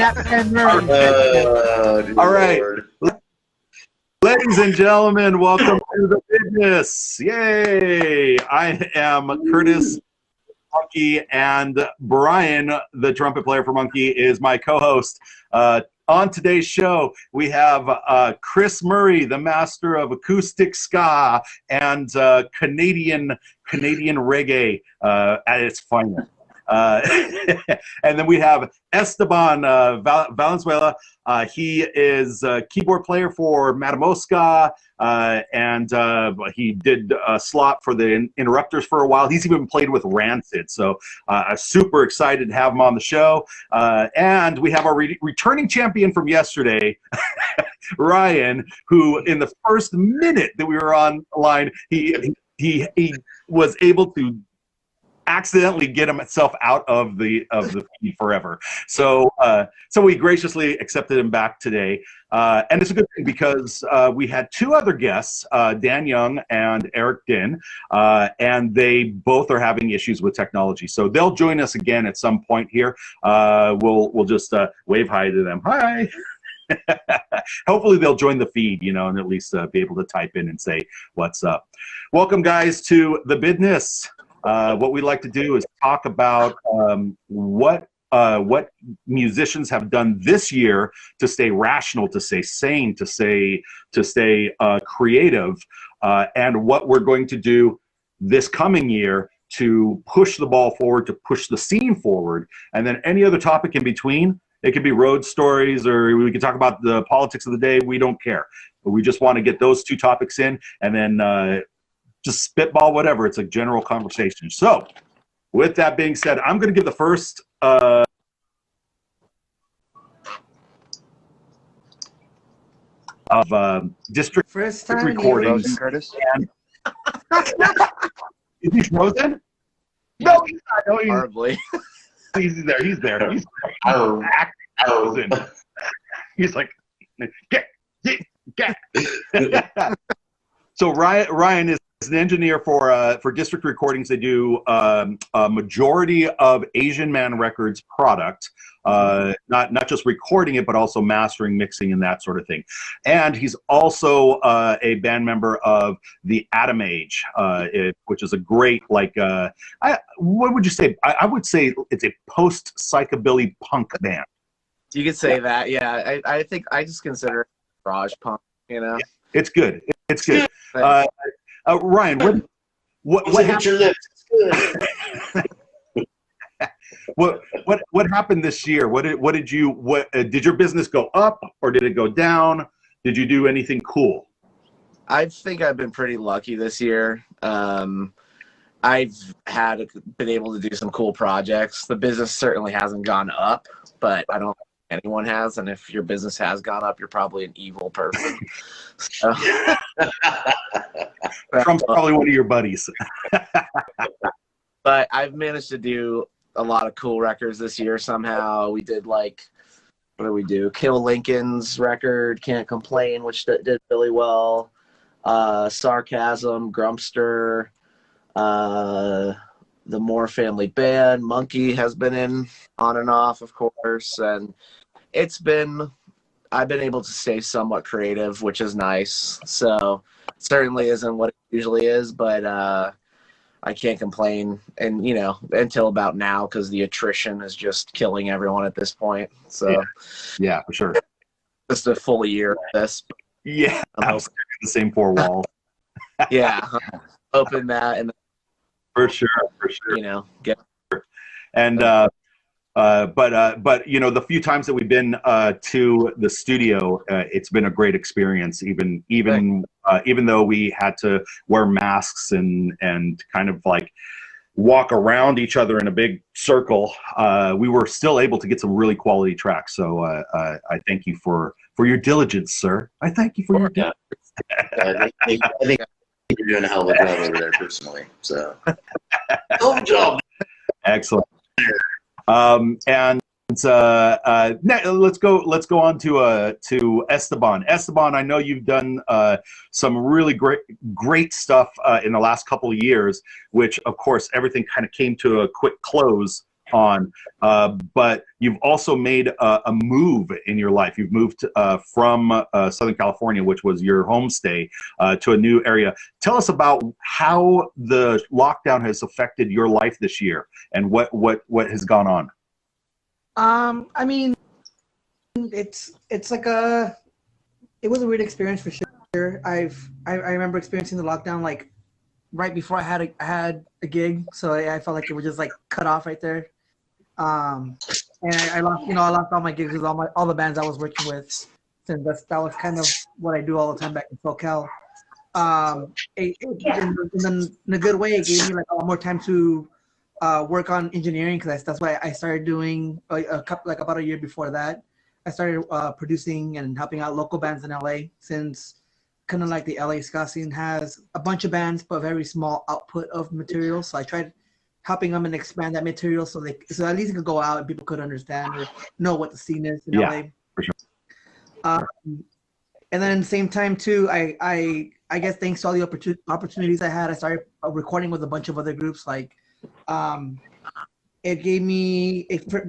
All right. Ladies and gentlemen, welcome to the Bidness. Yay! I am Curtis Monkey, and Brian, the trumpet player for Monkey, is my co-host. On today's show, we have Chris Murray, the master of acoustic ska and Canadian reggae at its finest. And then we have Esteban Valenzuela. He is a keyboard player for Matamoska, and he did a slot for the Interrupters for a while. He's even played with Rancid, so I'm super excited to have him on the show. And we have our returning champion from yesterday, Ryan, who in the first minute that we were online, he was able to accidentally get himself out of the feed forever. So we graciously accepted him back today. And it's a good thing because we had two other guests, Dan Young and Eric Din, and they both are having issues with technology. So they'll join us again at some point here. We'll just wave hi to them. Hi. Hopefully they'll join the feed, and at least be able to type in and say what's up. Welcome, guys, to the Bidness. What we like to do is talk about what musicians have done this year to stay rational, to stay sane, to stay creative, and what we're going to do this coming year to push the ball forward, to push the scene forward, and then any other topic in between. It could be road stories, or we can talk about the politics of the day. We don't care. But we just want to get those two topics in, and then just spitball whatever. It's a general conversation. So with that being said, I'm going to give the first of district recordings. Curtis. And is he frozen? No, he's not. No, Horribly. He's there. He's there. He's acting frozen. He's like, get. So Ryan is an engineer for District Recordings. They do a majority of Asian Man Records product, not just recording it, but also mastering, mixing, and that sort of thing. And he's also a band member of the Atom Age, which is a great, what would you say? I would say it's a post-psychobilly punk band. You could say that, yeah. I think I just consider it garage punk, Yeah, it's good. It's good. Ryan, what happened? Your lips. It's good. what happened this year? Did your business go up or did it go down? Did you do anything cool? I think I've been pretty lucky this year. I've been able to do some cool projects. The business certainly hasn't gone up, but I don't think anyone has, and if your business has gone up, you're probably an evil person. So. Trump's probably one of your buddies. But I've managed to do a lot of cool records this year somehow. We did what do we do? Kill Lincoln's record, Can't Complain, which did really well. Sarcasm, Grumpster, the Moore Family Band, Monkey has been in on and off, of course, and I've been able to stay somewhat creative, which is nice. So it certainly isn't what it usually is, but I can't complain. And, until about now, because the attrition is just killing everyone at this point. So yeah, for sure. Just a full year of this. Yeah, the same four walls. Yeah, open that and for sure. get. And but the few times that we've been to the studio, it's been a great experience. Even though we had to wear masks and kind of walk around each other in a big circle, we were still able to get some really quality tracks. So I thank you for your diligence, sir. I thank you for your diligence. I think you're doing a hell of a job over there personally. So, hell of a job. Excellent. And let's go on to Esteban. Esteban, I know you've done some really great stuff in the last couple of years, which of course everything kind of came to a quick close on, but you've also made a move in your life. You've moved from Southern California, which was your homestay, to a new area. Tell us about how the lockdown has affected your life this year and what has gone on. I mean, it's like it was a weird experience for sure. I remember experiencing the lockdown like right before I had a gig, so I felt like it was just like cut off right there. And I lost all my gigs with all the bands I was working with, since that was kind of what I do all the time back in SoCal. In a good way, it gave me like a lot more time to work on engineering, because that's why I started doing about a year before that. I started producing and helping out local bands in LA, since kind of like the LA ska scene has a bunch of bands but very small output of material. So I tried helping them and expand that material so at least it could go out and people could understand or know what the scene is in LA. For sure. And then at the same time too, I guess thanks to all the opportunities I had, I started recording with a bunch of other groups. Like it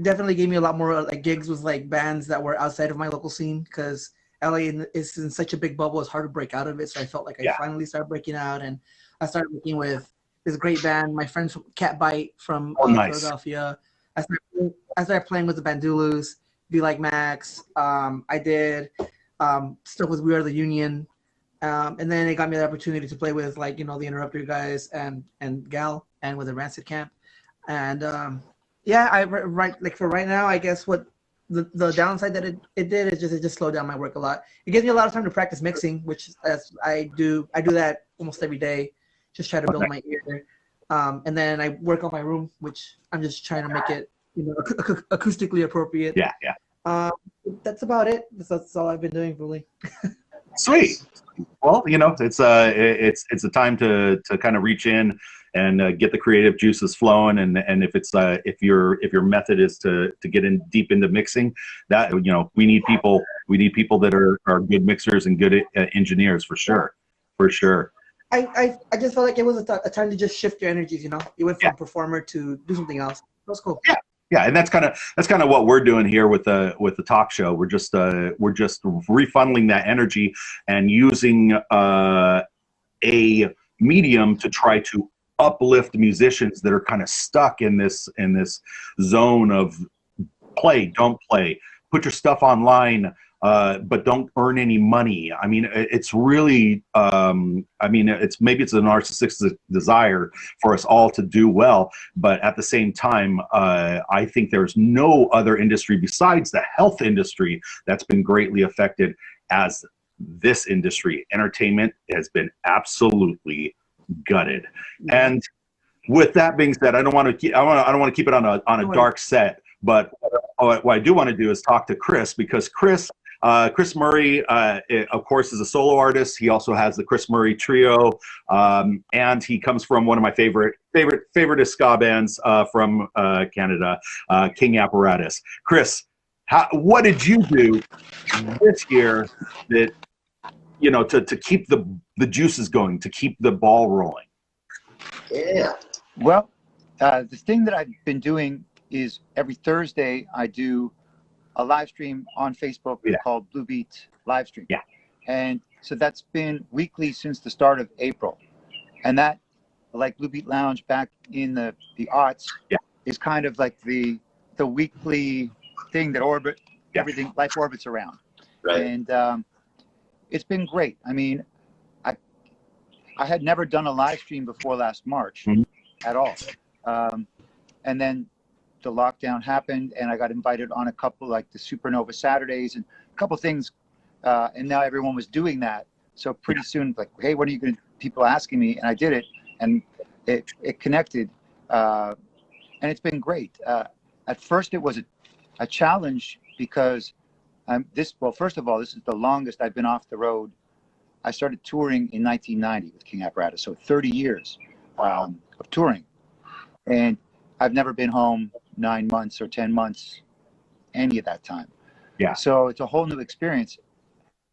definitely gave me a lot more like gigs with like bands that were outside of my local scene, because LA is in such a big bubble, it's hard to break out of it. So I felt like I finally started breaking out, and I started working with this great band, my friends from Catbite from Philadelphia. I started playing with the Bandulus, Be Like Max. I did stuff with We Are the Union. And then it got me the opportunity to play with the Interrupter guys and Gal, and with the Rancid Camp. And for right now, I guess what the downside that it did is it just slowed down my work a lot. It gives me a lot of time to practice mixing, which I do that almost every day. Just try to build my ear. And then I work on my room, which I'm just trying to make it acoustically appropriate. That's about it. That's all I've been doing, really. Sweet. Well, it's a time to kind of reach in and get the creative juices flowing, and if your method is to get in deep into mixing, that we need people that are good mixers and good engineers for sure. I just felt like it was a time to just shift your energies. You went from performer to do something else. That was cool. Yeah, and that's kind of what we're doing here with the talk show. We're just refunneling that energy and using a medium to try to uplift musicians that are kind of stuck in this zone of don't play, put your stuff online, but don't earn any money. I mean, it's really, it's a narcissistic desire for us all to do well, but at the same time, I think there's no other industry besides the health industry that's been greatly affected as this industry. Entertainment has been absolutely gutted. And with that being said, I don't want to keep it on a dark set, but what I do want to do is talk to Chris, because Chris Murray, of course, is a solo artist. He also has the Chris Murray Trio, and he comes from one of my favorite ska bands from Canada, King Apparatus. Chris, what did you do this year that to keep the juices going, to keep the ball rolling? Yeah. Well, the thing that I've been doing is every Thursday I do a live stream on Facebook called Blue Beat Live Stream. Yeah. And so that's been weekly since the start of April. And that, like Blue Beat Lounge back in the aughts, is kind of like the weekly thing that everything, life orbits around. Right. And it's been great. I mean, I had never done a live stream before last March at all. And then the lockdown happened, and I got invited on a couple, like the Supernova Saturdays and a couple things. And now everyone was doing that. So pretty soon, like, hey, what are you going to, people asking me, and I did it, and it connected. And it's been great. At first it was a challenge because first of all, this is the longest I've been off the road. I started touring in 1990 with King Apparatus, so 30 years of touring. And I've never been home 9 months or 10 months, any of that time. Yeah. So it's a whole new experience.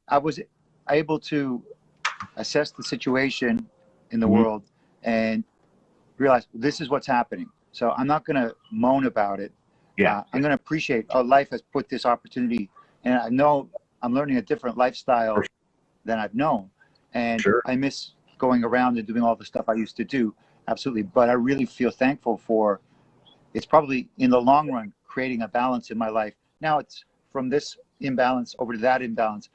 I was able to assess the situation in the world and realize this is what's happening. So I'm not going to moan about it. Yeah. I'm going to appreciate life has put this opportunity, and I know I'm learning a different lifestyle than I've known. And I miss going around and doing all the stuff I used to do. Absolutely. But I really feel thankful for, it's probably in the long run, creating a balance in my life. Now it's from this imbalance over to that imbalance.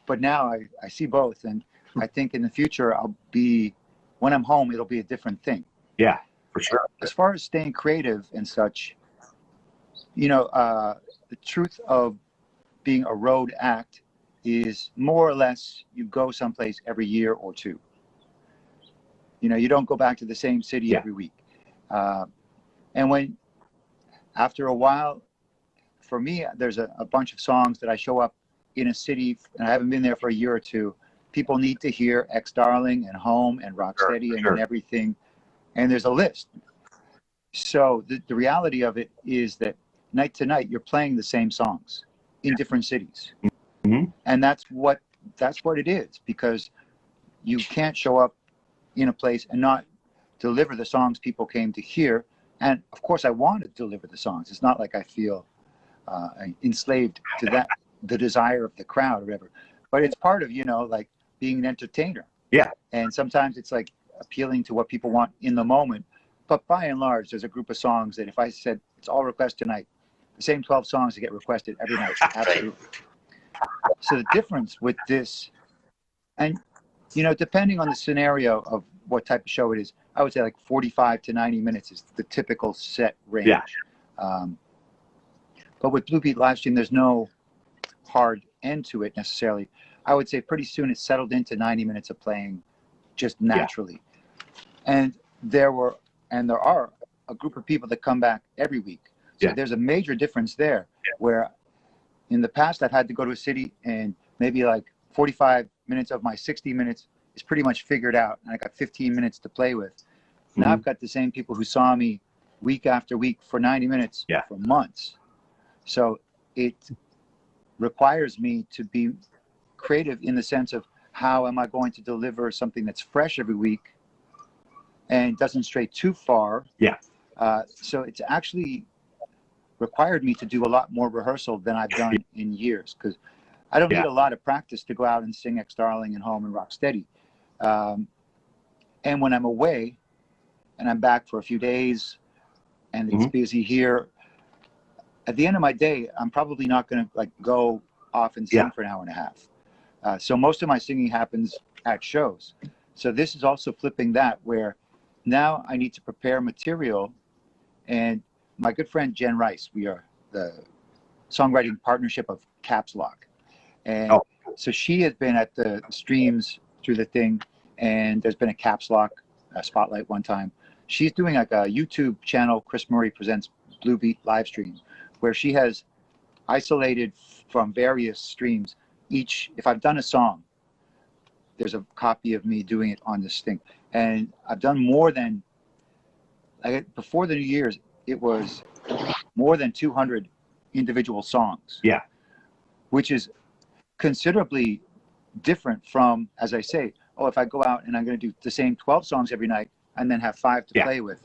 But now I see both. And I think in the future, when I'm home, it'll be a different thing. Yeah, for sure. As far as staying creative and such, the truth of being a road act is more or less you go someplace every year or two. You don't go back to the same city every week. And after a while, for me, there's a bunch of songs that I show up in a city and I haven't been there for a year or two. People need to hear Ex Darling and Home and Rocksteady and everything. And there's a list. So the reality of it is that night to night, you're playing the same songs in different cities. Mm-hmm. And that's what it is, because you can't show up in a place and not deliver the songs people came to hear. And of course, I want to deliver the songs. It's not like I feel enslaved to that, the desire of the crowd or whatever. But it's part of, like being an entertainer. Yeah. And sometimes it's like appealing to what people want in the moment. But by and large, there's a group of songs that if I said it's all request tonight, the same 12 songs that get requested every night. Absolutely. So the difference with this, and depending on the scenario of what type of show it is, I would say like 45 to 90 minutes is the typical set range. Yeah. But with Blue Beat Livestream, there's no hard end to it necessarily. I would say pretty soon it settled into 90 minutes of playing just naturally. And there are a group of people that come back every week. So there's a major difference there, where in the past I've had to go to a city and maybe like 45 minutes of my 60 minutes is pretty much figured out, and I got 15 minutes to play with. Now I've got the same people who saw me week after week for 90 minutes for months. So it requires me to be creative in the sense of how am I going to deliver something that's fresh every week and doesn't stray too far. So it's actually required me to do a lot more rehearsal than I've done in years, because I don't need a lot of practice to go out and sing Ex Darling and Home and Rocksteady. And when I'm away and I'm back for a few days and it's busy here, at the end of my day, I'm probably not going to like go off and sing for an hour and a half. So most of my singing happens at shows. So this is also flipping that, where now I need to prepare material. And my good friend Jen Rice, we are the songwriting partnership of Caps Lock. And so she has been at the streams through the thing, and there's been a Caps Lock spotlight one time. She's doing like a YouTube channel, Chris Murray Presents Blue Beat Livestream, where she has isolated from various streams if I've done a song, there's a copy of me doing it on this thing. And I've done more than, before the New Year's, it was more than 200 individual songs. Which is considerably different from, as I say, if I go out and I'm going to do the same 12 songs every night and then have 5 to play with.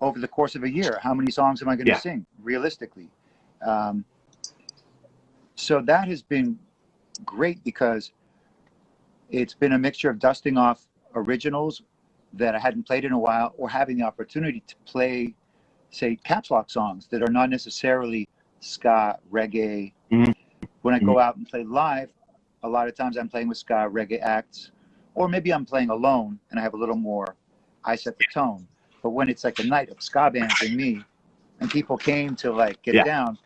Over the course of a year, how many songs am I going to sing, realistically? So that has been great, because it's been a mixture of dusting off originals that I hadn't played in a while, or having the opportunity to play, say, Caps Lock songs that are not necessarily ska, reggae. When I go out and play live, a lot of times I'm playing with ska, reggae acts, or maybe I'm playing alone and I have a little more, I set the tone. But when it's like a night of ska bands and me, and people came to like get down,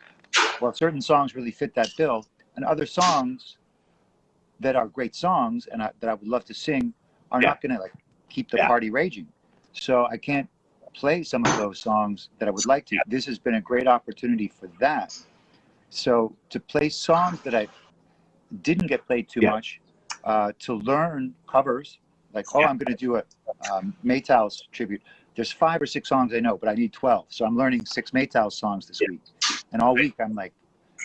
well, certain songs really fit that bill, and other songs that are great songs and that I would love to sing are not going to like keep the party raging. So I can't play some of those songs that I would like to. This has been a great opportunity for that. So to play songs that I didn't get played too much, to learn covers, like, I'm going to do a Maytals tribute. There's 5 or 6 songs I know, but I need 12. So I'm learning 6 Maytals songs this week. And all week I'm like,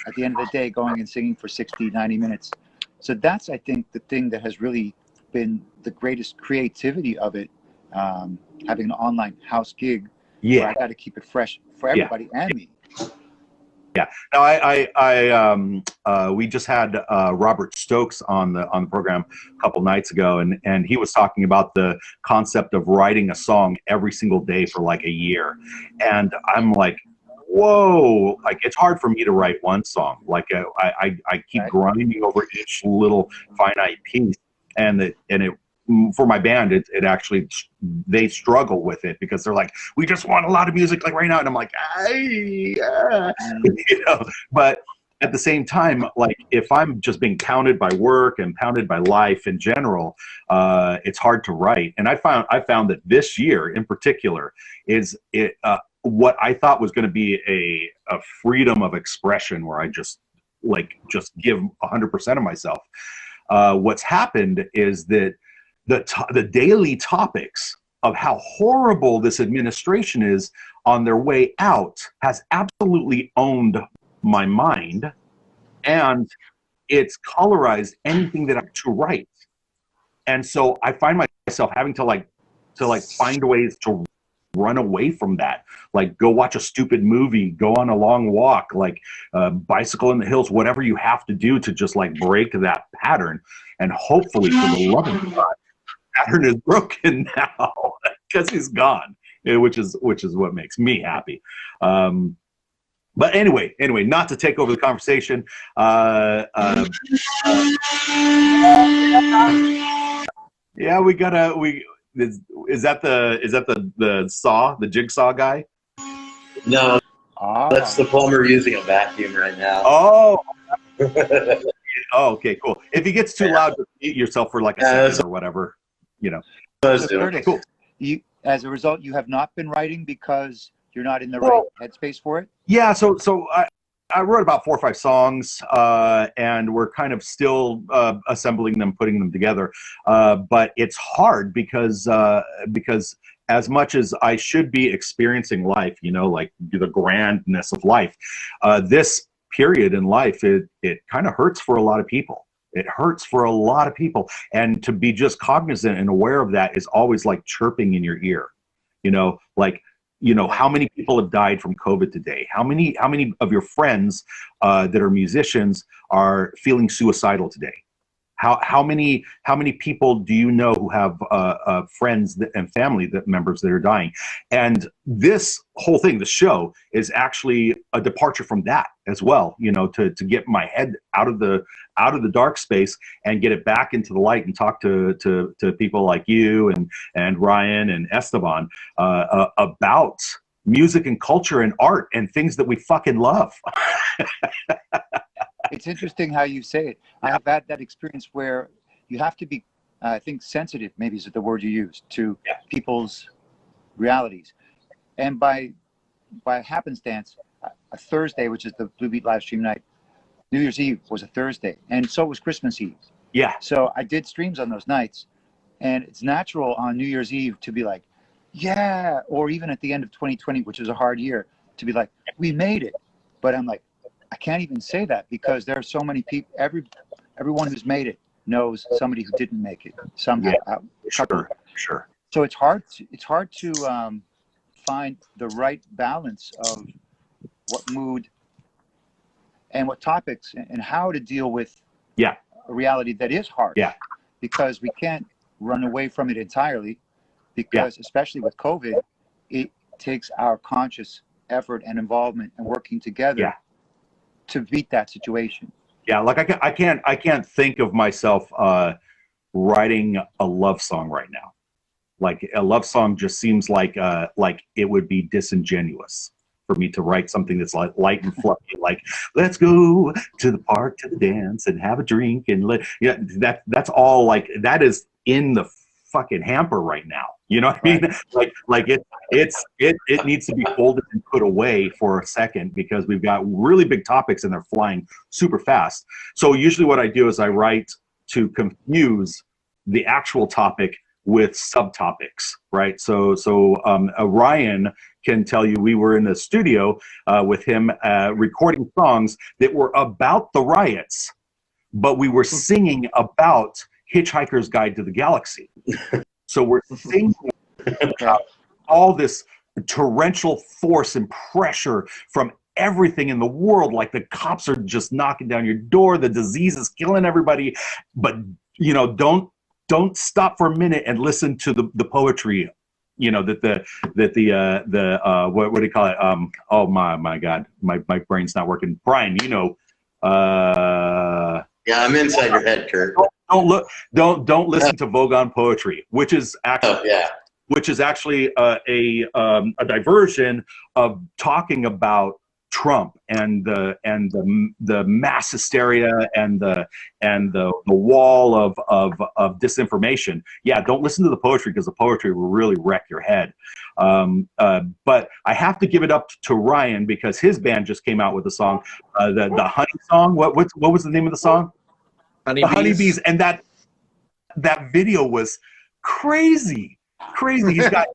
at the end of the day, going and singing for 60, 90 minutes. So that's, I think, the thing that has really been the greatest creativity of it, having an online house gig, Yeah. where I got to keep it fresh for everybody and me. Yeah. Now, we just had Robert Stokes on the program a couple nights ago, and he was talking about the concept of writing a song every single day for like a year, and I'm like, whoa! Like, it's hard for me to write one song. Like, I keep grinding over each little finite piece, and it for my band, it actually, they struggle with it because they're like, we just want a lot of music like right now, and I'm like, you know. But at the same time, like, if I'm just being pounded by work and pounded by life in general, it's hard to write. And I found that this year in particular is what I thought was going to be a freedom of expression where I just give 100% of myself. What's happened is that the daily topics of how horrible this administration is on their way out has absolutely owned my mind, and it's colorized anything that I to write. And so I find myself having to find ways to run away from that, like go watch a stupid movie, go on a long walk, like bicycle in the hills, whatever you have to do to just like break that pattern. And hopefully, for the love of God, pattern is broken now because he's gone, which is what makes me happy. But anyway, not to take over the conversation. Yeah, is that the jigsaw guy? No, that's the plumber using a vacuum right now. Oh. Oh, okay, cool. If he gets too loud, just mute yourself for like a second or whatever, you know. Curtis, cool. As a result, you have not been writing because you're not in the right headspace for it? Yeah, so I wrote about 4 or 5 songs, and we're kind of still assembling them, putting them together. But it's hard because as much as I should be experiencing life, you know, like the grandness of life, this period in life, it kind of hurts for a lot of people. It hurts for a lot of people. And to be just cognizant and aware of that is always like chirping in your ear, you know, like, you know, how many people have died from COVID today? How many of your friends that are musicians are feeling suicidal today? How many people do you know who have friends and family members that are dying? And this whole thing, the show, is actually a departure from that as well. You know, to get my head out of the dark space and get it back into the light and talk to people like you and Ryan and Esteban about music and culture and art and things that we fucking love. It's interesting how you say it. I have had that experience where you have to be, I think, sensitive, maybe is the word you use, to people's realities. And by happenstance, a Thursday, which is the Blue Beat live stream night, New Year's Eve was a Thursday, and so was Christmas Eve. Yeah. So I did streams on those nights, and it's natural on New Year's Eve to be like, yeah, or even at the end of 2020, which was a hard year, to be like, we made it. But I'm like, I can't even say that because there are so many people. Everyone who's made it knows somebody who didn't make it somehow. Yeah, sure. So it's hard to find the right balance of what mood and what topics and how to deal with a reality that is hard. Yeah. Because we can't run away from it entirely. Because especially with COVID, it takes our conscious effort and involvement and working together to beat that situation. Yeah, like I can't think of myself writing a love song right now. Like a love song just seems like it would be disingenuous for me to write something that's like light and fluffy, like let's go to the park to the dance and have a drink and that's all, like that is in the fucking hamper right now. You know what I mean? Like it needs to be folded and put away for a second because we've got really big topics and they're flying super fast. So usually what I do is I write to confuse the actual topic with subtopics, right? So Ryan can tell you we were in the studio with him recording songs that were about the riots, but we were singing about Hitchhiker's Guide to the Galaxy. So we're singing about all this torrential force and pressure from everything in the world. Like the cops are just knocking down your door, the disease is killing everybody, but you know, don't stop for a minute and listen to the poetry, you know, what do you call it, oh my god, my brain's not working. Brian, you know, yeah, I'm inside your head, Kurt. Don't listen to Vogon poetry, which is actually a diversion of talking about Trump and the mass hysteria and the wall of disinformation. Yeah, don't listen to the poetry, because the poetry will really wreck your head. But I have to give it up to Ryan, because his band just came out with a song, the Honey song. What was the name of the song? Honeybees. The Honeybees, and that video was crazy. He's got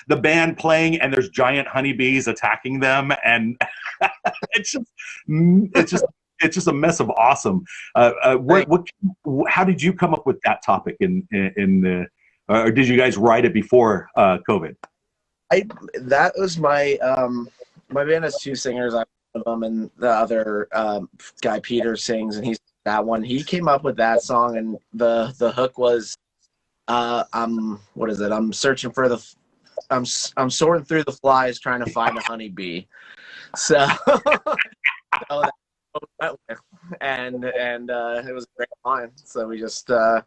the band playing, and there's giant honeybees attacking them, and it's just a mess of awesome. How did you come up with that topic or did you guys write it before COVID? That was my band has two singers. I'm one of them, and the other guy Peter sings, and he's that one. He came up with that song, and the hook was what is it? I'm searching for I'm soaring through the flies trying to find a honeybee. So, and it was a great line. So we just I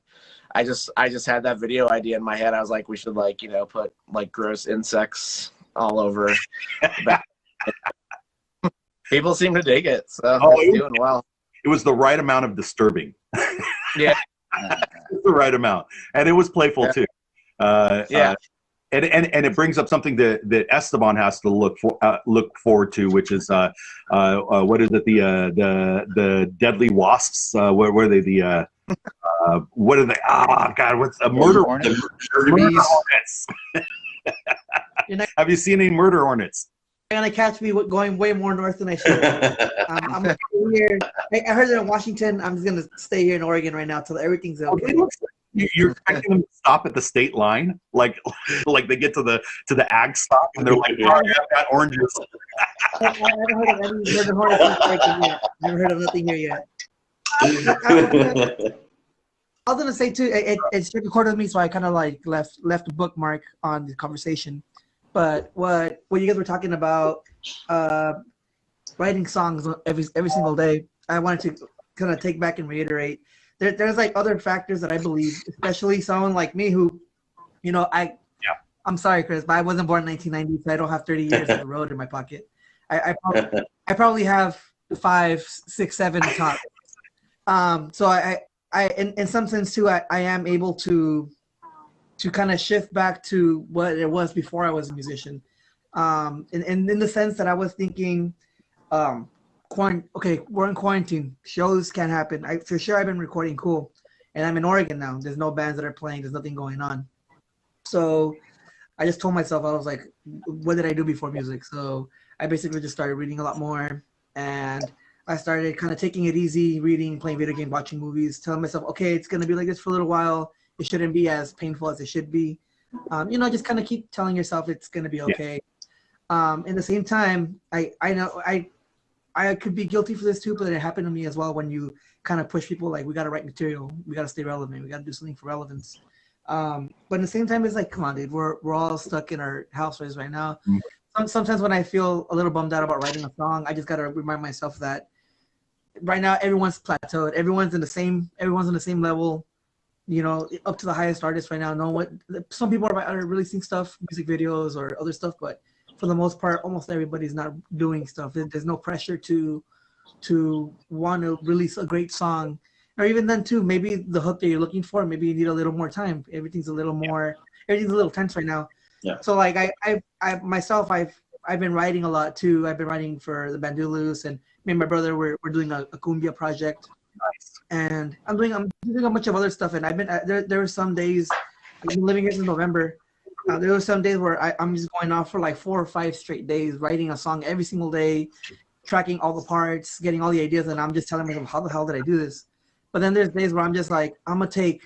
just had that video idea in my head. I was like, we should put like gross insects all over. People seem to dig it, so it's doing well. It was the right amount of disturbing. Yeah. The right amount, and it was playful too. And it brings up something that Esteban has to look forward to, which is what is it, the deadly wasps? What are they? What are they? Oh God, what's a murder hornets? Murder hornets. Have you seen any murder hornets? You're gonna catch me going way more north than I should. I'm here. I heard that in Washington. I'm just gonna stay here in Oregon right now till everything's okay. You're expecting them to stop at the state line, like they get to the ag stop, and they're like, "Oh, yeah, got oranges." I haven't heard of any murder hornets yet. Never heard of nothing here yet. I was gonna say too. It struck a chord with me, so I kind of like left a bookmark on the conversation. But what you guys were talking about, writing songs every single day, I wanted to kind of take back and reiterate. There's like other factors that I believe, especially someone like me who, I'm sorry, Chris, but I wasn't born in 1990, so I don't have 30 years on the road in my pocket. I probably have 5, 6, 7 top. So I in some sense too, I am able to kind of shift back to what it was before I was a musician. In the sense that I was thinking, okay, we're in quarantine. Shows can't happen. For sure, I've been recording cool. And I'm in Oregon now. There's no bands that are playing. There's nothing going on. So I just told myself, I was like, what did I do before music? So I basically just started reading a lot more. And I started kind of taking it easy, reading, playing video games, watching movies, telling myself, okay, it's going to be like this for a little while. It shouldn't be as painful as it should be. Just kind of keep telling yourself it's going to be okay. In the same time, I know I could be guilty for this too, but it happened to me as well when you kind of push people like, we got to write material, we got to stay relevant, we got to do something for relevance. But at the same time, it's like, come on, dude, we're all stuck in our houses right now. Sometimes when I feel a little bummed out about writing a song, I just got to remind myself that right now everyone's plateaued. Everyone's in the same level. Up to the highest artists right now. Some people are releasing stuff, music videos or other stuff, but for the most part, almost everybody's not doing stuff. There's no pressure to want to release a great song, or even then too, maybe the hook that you're looking for, maybe you need a little more time. Everything's a little tense right now. Yeah. So like I've been writing a lot too. I've been writing for the Bandulus, and me and my brother we're doing a cumbia project. Nice. And I'm doing a bunch of other stuff, and I've been there were some days, I've been living here since November. There were some days where I'm just going off for like 4 or 5 straight days, writing a song every single day, tracking all the parts, getting all the ideas, and I'm just telling myself, how the hell did I do this? But then there's days where I'm just like, I'm gonna take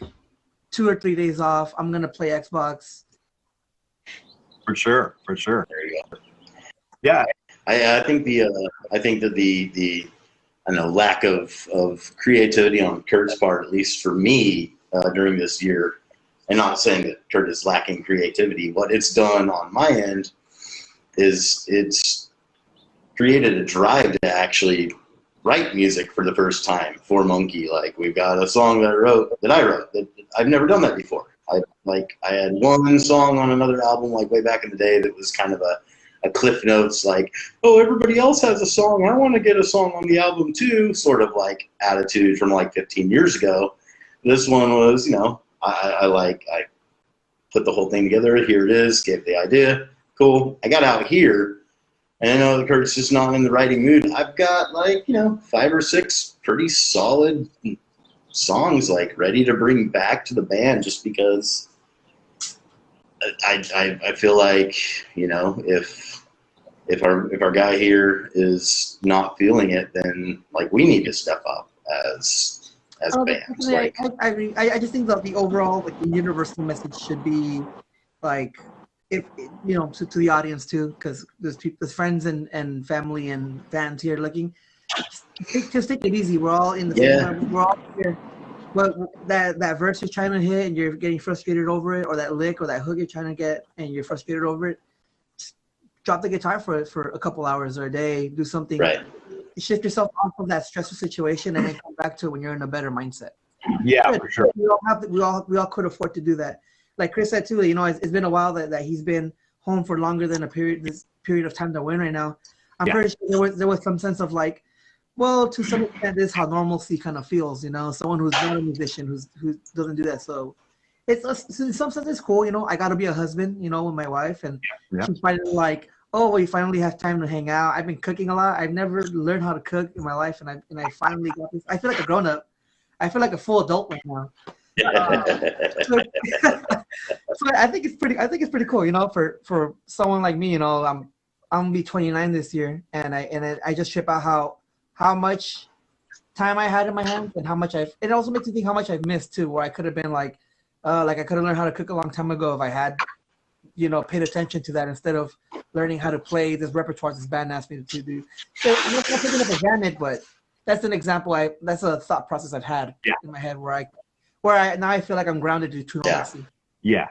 2 or 3 days off. I'm gonna play Xbox, For sure, for sure. There you go. Yeah. I think that the I don't know, lack of creativity on Kurt's part, at least for me, during this year, and not saying that Kurt is lacking creativity, what it's done on my end is it's created a drive to actually write music for the first time for Monkey. Like, we've got a song that I wrote that I've never done that before. I had one song on another album like way back in the day that was kind of a Cliff Notes, like, oh, everybody else has a song, I want to get a song on the album too, sort of like attitude from like 15 years ago. This one was, I put the whole thing together. Here it is, gave the idea. Cool. I got out here, and I know that Kurt's just not in the writing mood. I've got 5 or 6 pretty solid songs like ready to bring back to the band, just because I feel like, if our guy here is not feeling it, then like we need to step up as bands. Like, I agree. I just think that the overall, like, the universal message should be, like, if to the audience too, because there's friends and family and fans here looking. Just take it easy. We're all in the same. We're all here. But that verse you're trying to hit and you're getting frustrated over it, or that lick or that hook you're trying to get and you're frustrated over it, just drop the guitar for it for a couple hours or a day. Do something. right. Shift yourself off of that stressful situation and then come back to it when you're in a better mindset. Yeah, for sure. We all could afford to do that. Like Chris said too, it's been a while that he's been home for longer than this period of time that we're in right now. I'm pretty sure there was some sense of like, well, to some extent, this is how normalcy kind of feels, someone who's not a musician, who doesn't do that. So in some sense it's cool, I got to be a husband, with my wife, and she's finally like, oh, we finally have time to hang out. I've been cooking a lot. I've never learned how to cook in my life, and I finally got this. I feel like a grown up. I feel like a full adult right now. So I think it's pretty cool, for someone like me, I'm gonna be 29 this year, and I just trip out how much time I had in my hands and how much it also makes me think how much I've missed too, where I could have been like I could have learned how to cook a long time ago if I had, paid attention to that instead of learning how to play this repertoire this band asked me to do. So I'm not taking it for granted, but that's an example. That's a thought process I've had in my head where I now I feel like I'm grounded to normalcy. Yeah,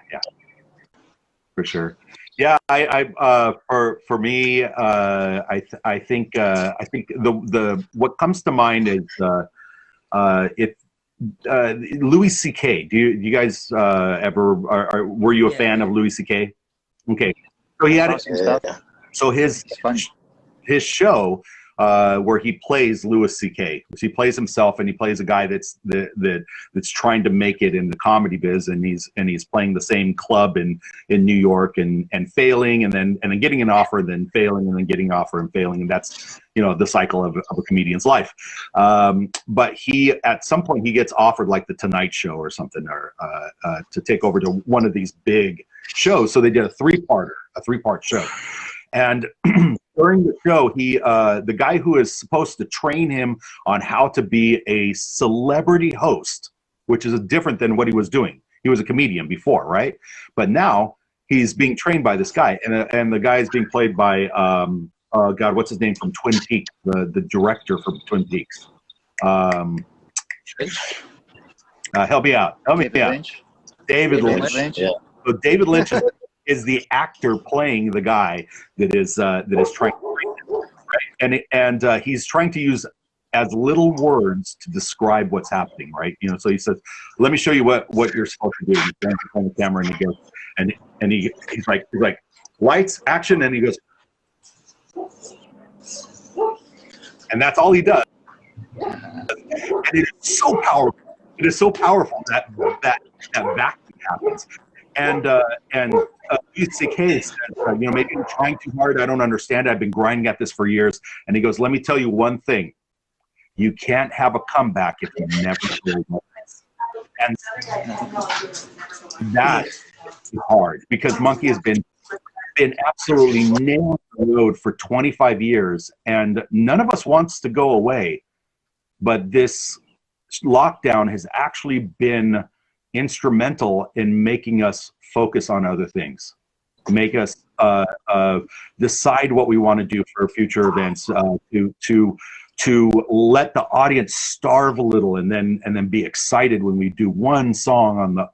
for sure. Yeah, for me, I think the what comes to mind is if Louis C.K. Do you guys ever were you a fan of Louis C.K.? Okay, so he had so his show where he plays Louis C.K. He plays himself, and he plays a guy that's trying to make it in the comedy biz, and he's playing the same club in New York and failing, and then getting an offer, and then failing, and then getting an offer and failing, and that's the cycle of a comedian's life. But he at some point he gets offered like the Tonight Show or something, or to take over to one of these big shows. So they did a three-part show, and during the show, the guy who is supposed to train him on how to be a celebrity host, which is different than what he was doing. He was a comedian before, right? But now he's being trained by this guy, and the guy is being played by God, what's his name from Twin Peaks? The director from Twin Peaks. Help me out. David Lynch. Yeah. So David Lynch is the actor playing the guy that is trying to train him, right? And he's trying to use as little words to describe what's happening, right? So he says, "Let me show you what you're supposed to do." He stands behind the camera and he goes, and he's like, "Lights, action," and he goes, and that's all he does. And it is so powerful. It is so powerful that vacuum happens. And UCK says, maybe I'm trying too hard. I don't understand. I've been grinding at this for years. And he goes, let me tell you one thing. You can't have a comeback if you never feel this. And that's hard, because Monkey has been absolutely nailed the road for 25 years, and none of us wants to go away. But this lockdown has actually been instrumental in making us focus on other things, make us decide what we want to do for future events, to let the audience starve a little, and then be excited when we do one song on the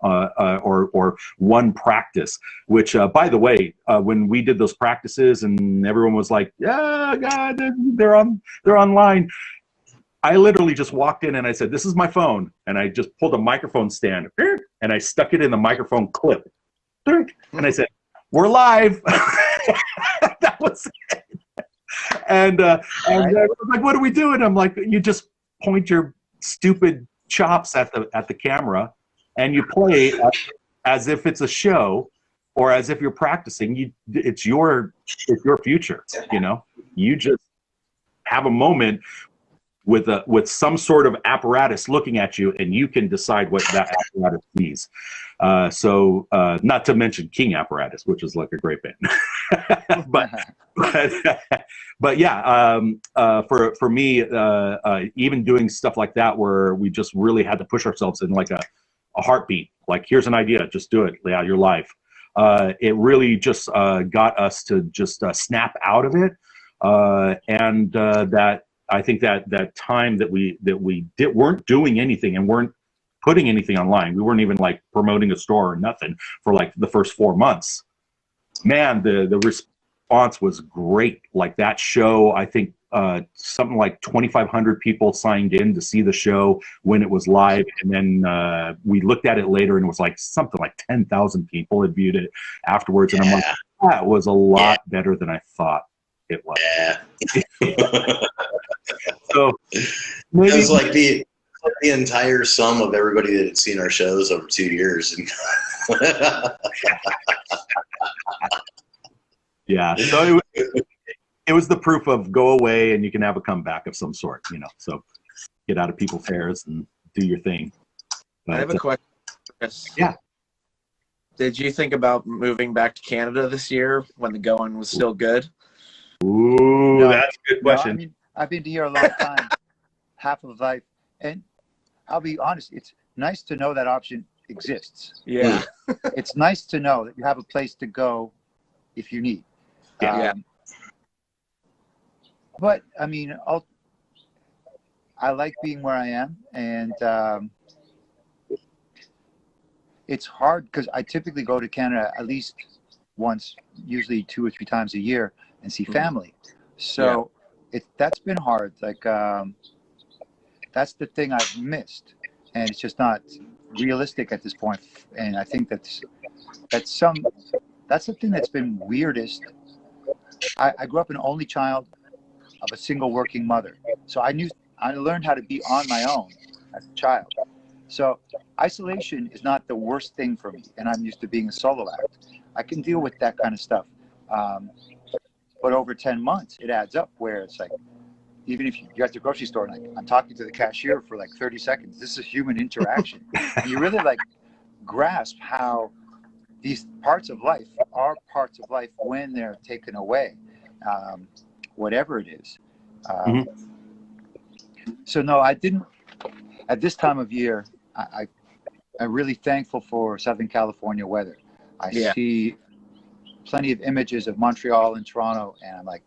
or one practice. Which, by the way, when we did those practices and everyone was like, "Yeah, God, they're online." I literally just walked in and I said, "This is my phone," and I just pulled a microphone stand and I stuck it in the microphone clip, and I said, "We're live." That was it. And I was like, "What are we doing?" I'm like, "You just point your stupid chops at the camera, and you play as if it's a show, or as if you're practicing. It's your future. You know, you just have a moment with some sort of apparatus looking at you, and you can decide what that apparatus sees." So not to mention King Apparatus, which is like a great band. but yeah, for me, even doing stuff like that where we just really had to push ourselves in like a heartbeat, like, here's an idea, just do it. Yeah, you're live. It really just got us to just snap out of it, and that I think that time that we weren't doing anything and weren't putting anything online. We weren't even like promoting a store or nothing for like the first 4 months. Man, the response was great. Like that show, I think something like 2,500 people signed in to see the show when it was live, and then we looked at it later and it was like something like 10,000 people had viewed it afterwards. And I'm like, that was a lot better than I thought it was. Yeah. So maybe it was like the entire sum of everybody that had seen our shows over 2 years. Yeah, so it was the proof of go away and you can have a comeback of some sort, you know. So get out of people's hairs and do your thing. But, I have a question, Chris. Yeah. Did you think about moving back to Canada this year when the going was still good? Ooh, No, that's a good question. No, I mean, I've been here a long time, half of life, and I'll be honest, it's nice to know that option exists. Yeah. It's nice to know that you have a place to go if you need. Yeah. But I mean, I like being where I am, and it's hard because I typically go to Canada at least once, usually 2 or 3 times a year, and see family. So that's been hard. Like that's the thing I've missed, and it's just not realistic at this point. And I think that's the thing that's been weirdest. I grew up an only child of a single working mother, so I learned how to be on my own as a child. So isolation is not the worst thing for me, and I'm used to being a solo act. I can deal with that kind of stuff. But over 10 months, it adds up where it's like, even if you're at the grocery store and like, I'm talking to the cashier for like 30 seconds, this is human interaction. And you really like grasp how these parts of life are parts of life when they're taken away, whatever it is. So no, I didn't, at this time of year, I'm really thankful for Southern California weather. I see plenty of images of Montreal and Toronto, and I'm like,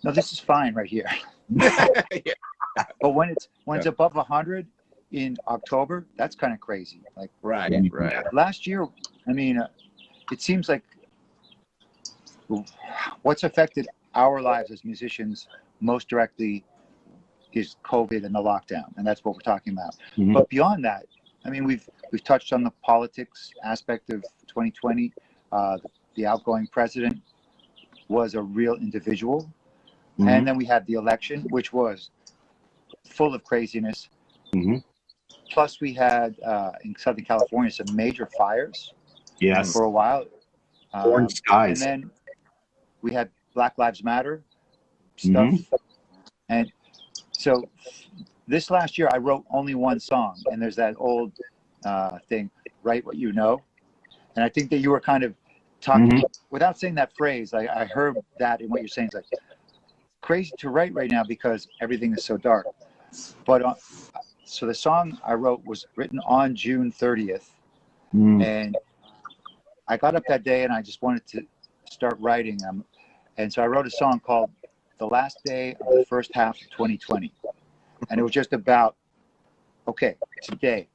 no, this is fine right here. But when it's above 100 in October, that's kind of crazy. Like Right. last year, I mean, it seems like what's affected our lives as musicians most directly is COVID and the lockdown, and that's what we're talking about. But beyond that, I mean, we've touched on the politics aspect of 2020. The outgoing president was a real individual. And then we had the election, which was full of craziness. Plus, we had in Southern California some major fires for a while. Orange skies. And then we had Black Lives Matter stuff. And so this last year, I wrote only one song. And there's that old thing, write what you know. And I think that you were kind of talking, without saying that phrase, I heard that in what you're saying. It's like, crazy to write right now because everything is so dark. But so the song I wrote was written on June 30th. And I got up that day and I just wanted to start writing. And so I wrote a song called "The Last Day of the First Half of 2020," and it was just about, okay, today,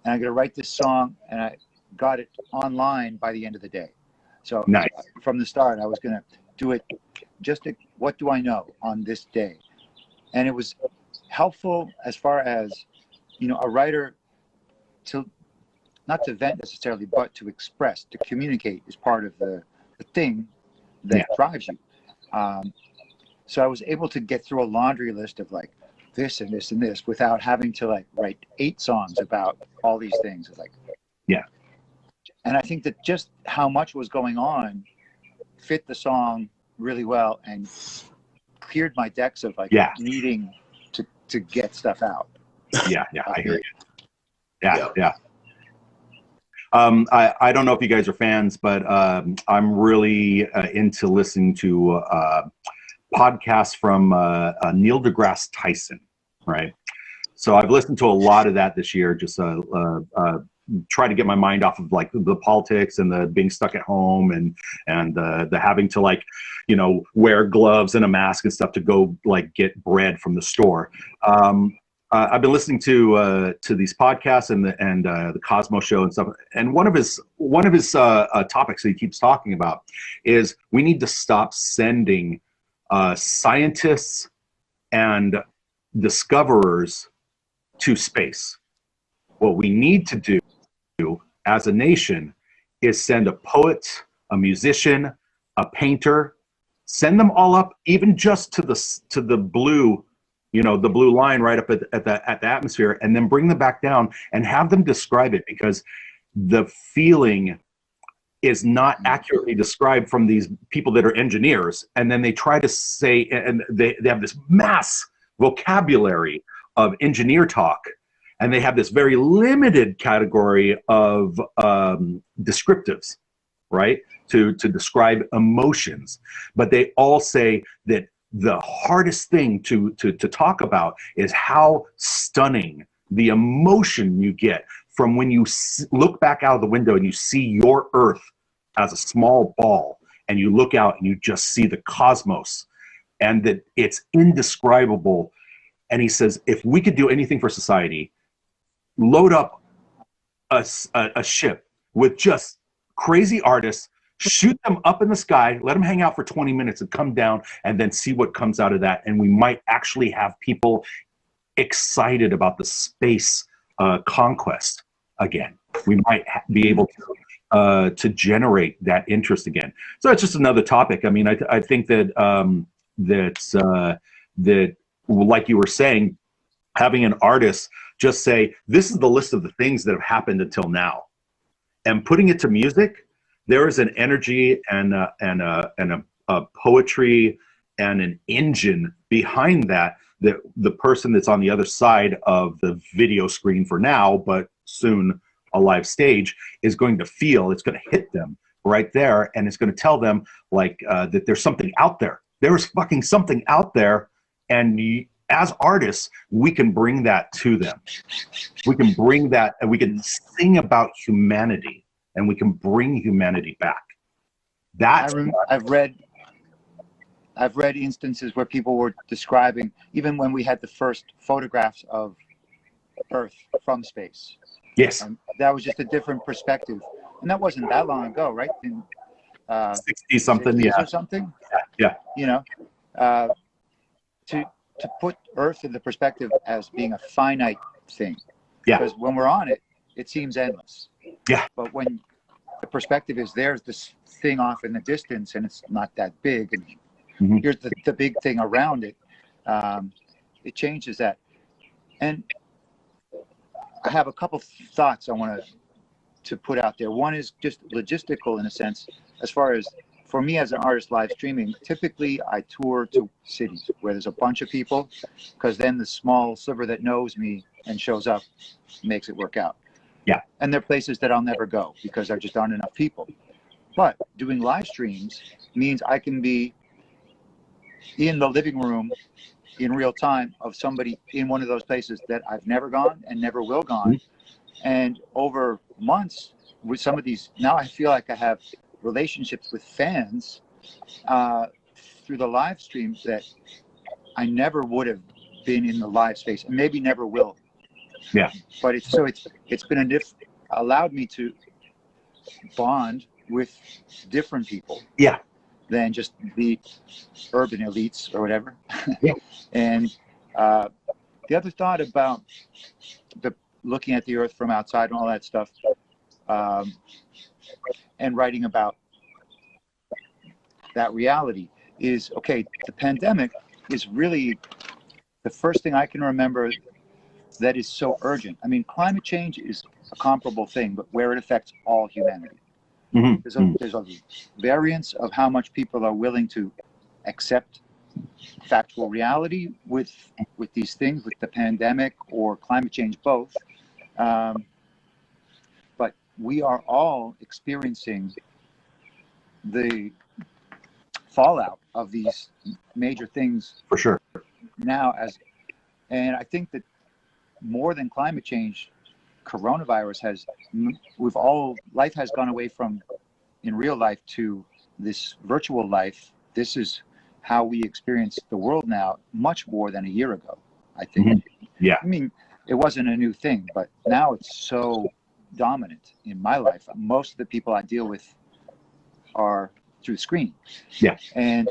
and I'm going to write this song, and I got it online by the end of the day. So Nice. From the start, I was going to do it what do I know on this day? And it was helpful as far as, a writer not to vent necessarily, but to express, to communicate is part of the thing that drives you. So I was able to get through a laundry list of like this and this and this without having to like write 8 songs about all these things. It's like, and I think that just how much was going on fit the song really well and cleared my decks of like needing to get stuff out. I hear you. Yeah. I don't know if you guys are fans, but I'm really into listening to podcasts from Neil deGrasse Tyson, right? So I've listened to a lot of that this year, just try to get my mind off of like the politics and the being stuck at home and the having to like, wear gloves and a mask and stuff to go like get bread from the store. I've been listening to these podcasts and the Cosmo Show and stuff. And one of his topics that he keeps talking about is we need to stop sending scientists and discoverers to space. What we need to do as a nation is send a poet, a musician, a painter, send them all up, even just to the blue. The blue line right up at the atmosphere, and then bring them back down and have them describe it, because the feeling is not accurately described from these people that are engineers. And then they try to say, and they have this mass vocabulary of engineer talk, and they have this very limited category of descriptives, right? To describe emotions. But they all say that the hardest thing to talk about is how stunning the emotion you get from when you look back out of the window and you see your Earth as a small ball, and you look out and you just see the cosmos, and that it's indescribable. And he says, if we could do anything for society, load up a ship with just crazy artists, shoot them up in the sky, let them hang out for 20 minutes and come down, and then see what comes out of that. And we might actually have people excited about the space conquest again. We might be able to generate that interest again. So it's just another topic. I mean, I think that that like you were saying, having an artist just say, this is the list of the things that have happened until now, and putting it to music, there is an energy and a poetry and an engine behind that the person that's on the other side of the video screen for now, but soon a live stage, is going to feel. It's going to hit them right there, and it's going to tell them like that there's something out there. There's fucking something out there, and as artists, we can bring that to them. We can bring that, and we can sing about humanity. And we can bring humanity back. I've read instances where people were describing, even when we had the first photographs of Earth from space. Yes. That was just a different perspective, and that wasn't that long ago, right? In 60 something, yeah, or something. Yeah. To put Earth in the perspective as being a finite thing. Yeah. Because when we're on it, it seems endless. Yeah. But when the perspective is there's this thing off in the distance and it's not that big, and here's the big thing around it, it changes that. And I have a couple thoughts I want to put out there. One is just logistical in a sense, as far as for me as an artist live streaming, typically I tour to cities where there's a bunch of people, because then the small sliver that knows me and shows up makes it work out. Yeah. And there are places that I'll never go because there just aren't enough people. But doing live streams means I can be in the living room in real time of somebody in one of those places that I've never gone and never will gone. And over months with some of these, now I feel like I have relationships with fans through the live streams that I never would have been in the live space, and maybe never will. Yeah. But it's been allowed me to bond with different people. Yeah. Than just the urban elites or whatever. Yeah. And the other thought about looking at the earth from outside and all that stuff, and writing about that reality is, okay, the pandemic is really the first thing I can remember that is so urgent. I mean, climate change is a comparable thing, but where it affects all humanity. Mm-hmm. There's a variance of how much people are willing to accept factual reality with these things, with the pandemic or climate change, both. But we are all experiencing the fallout of these major things For sure. now, and I think that more than climate change, coronavirus life has gone away from in real life to this virtual life. This is how we experience the world now, much more than a year ago, I think. Mm-hmm. Yeah. I mean, it wasn't a new thing, but now it's so dominant in my life. Most of the people I deal with are through screen. Yeah. And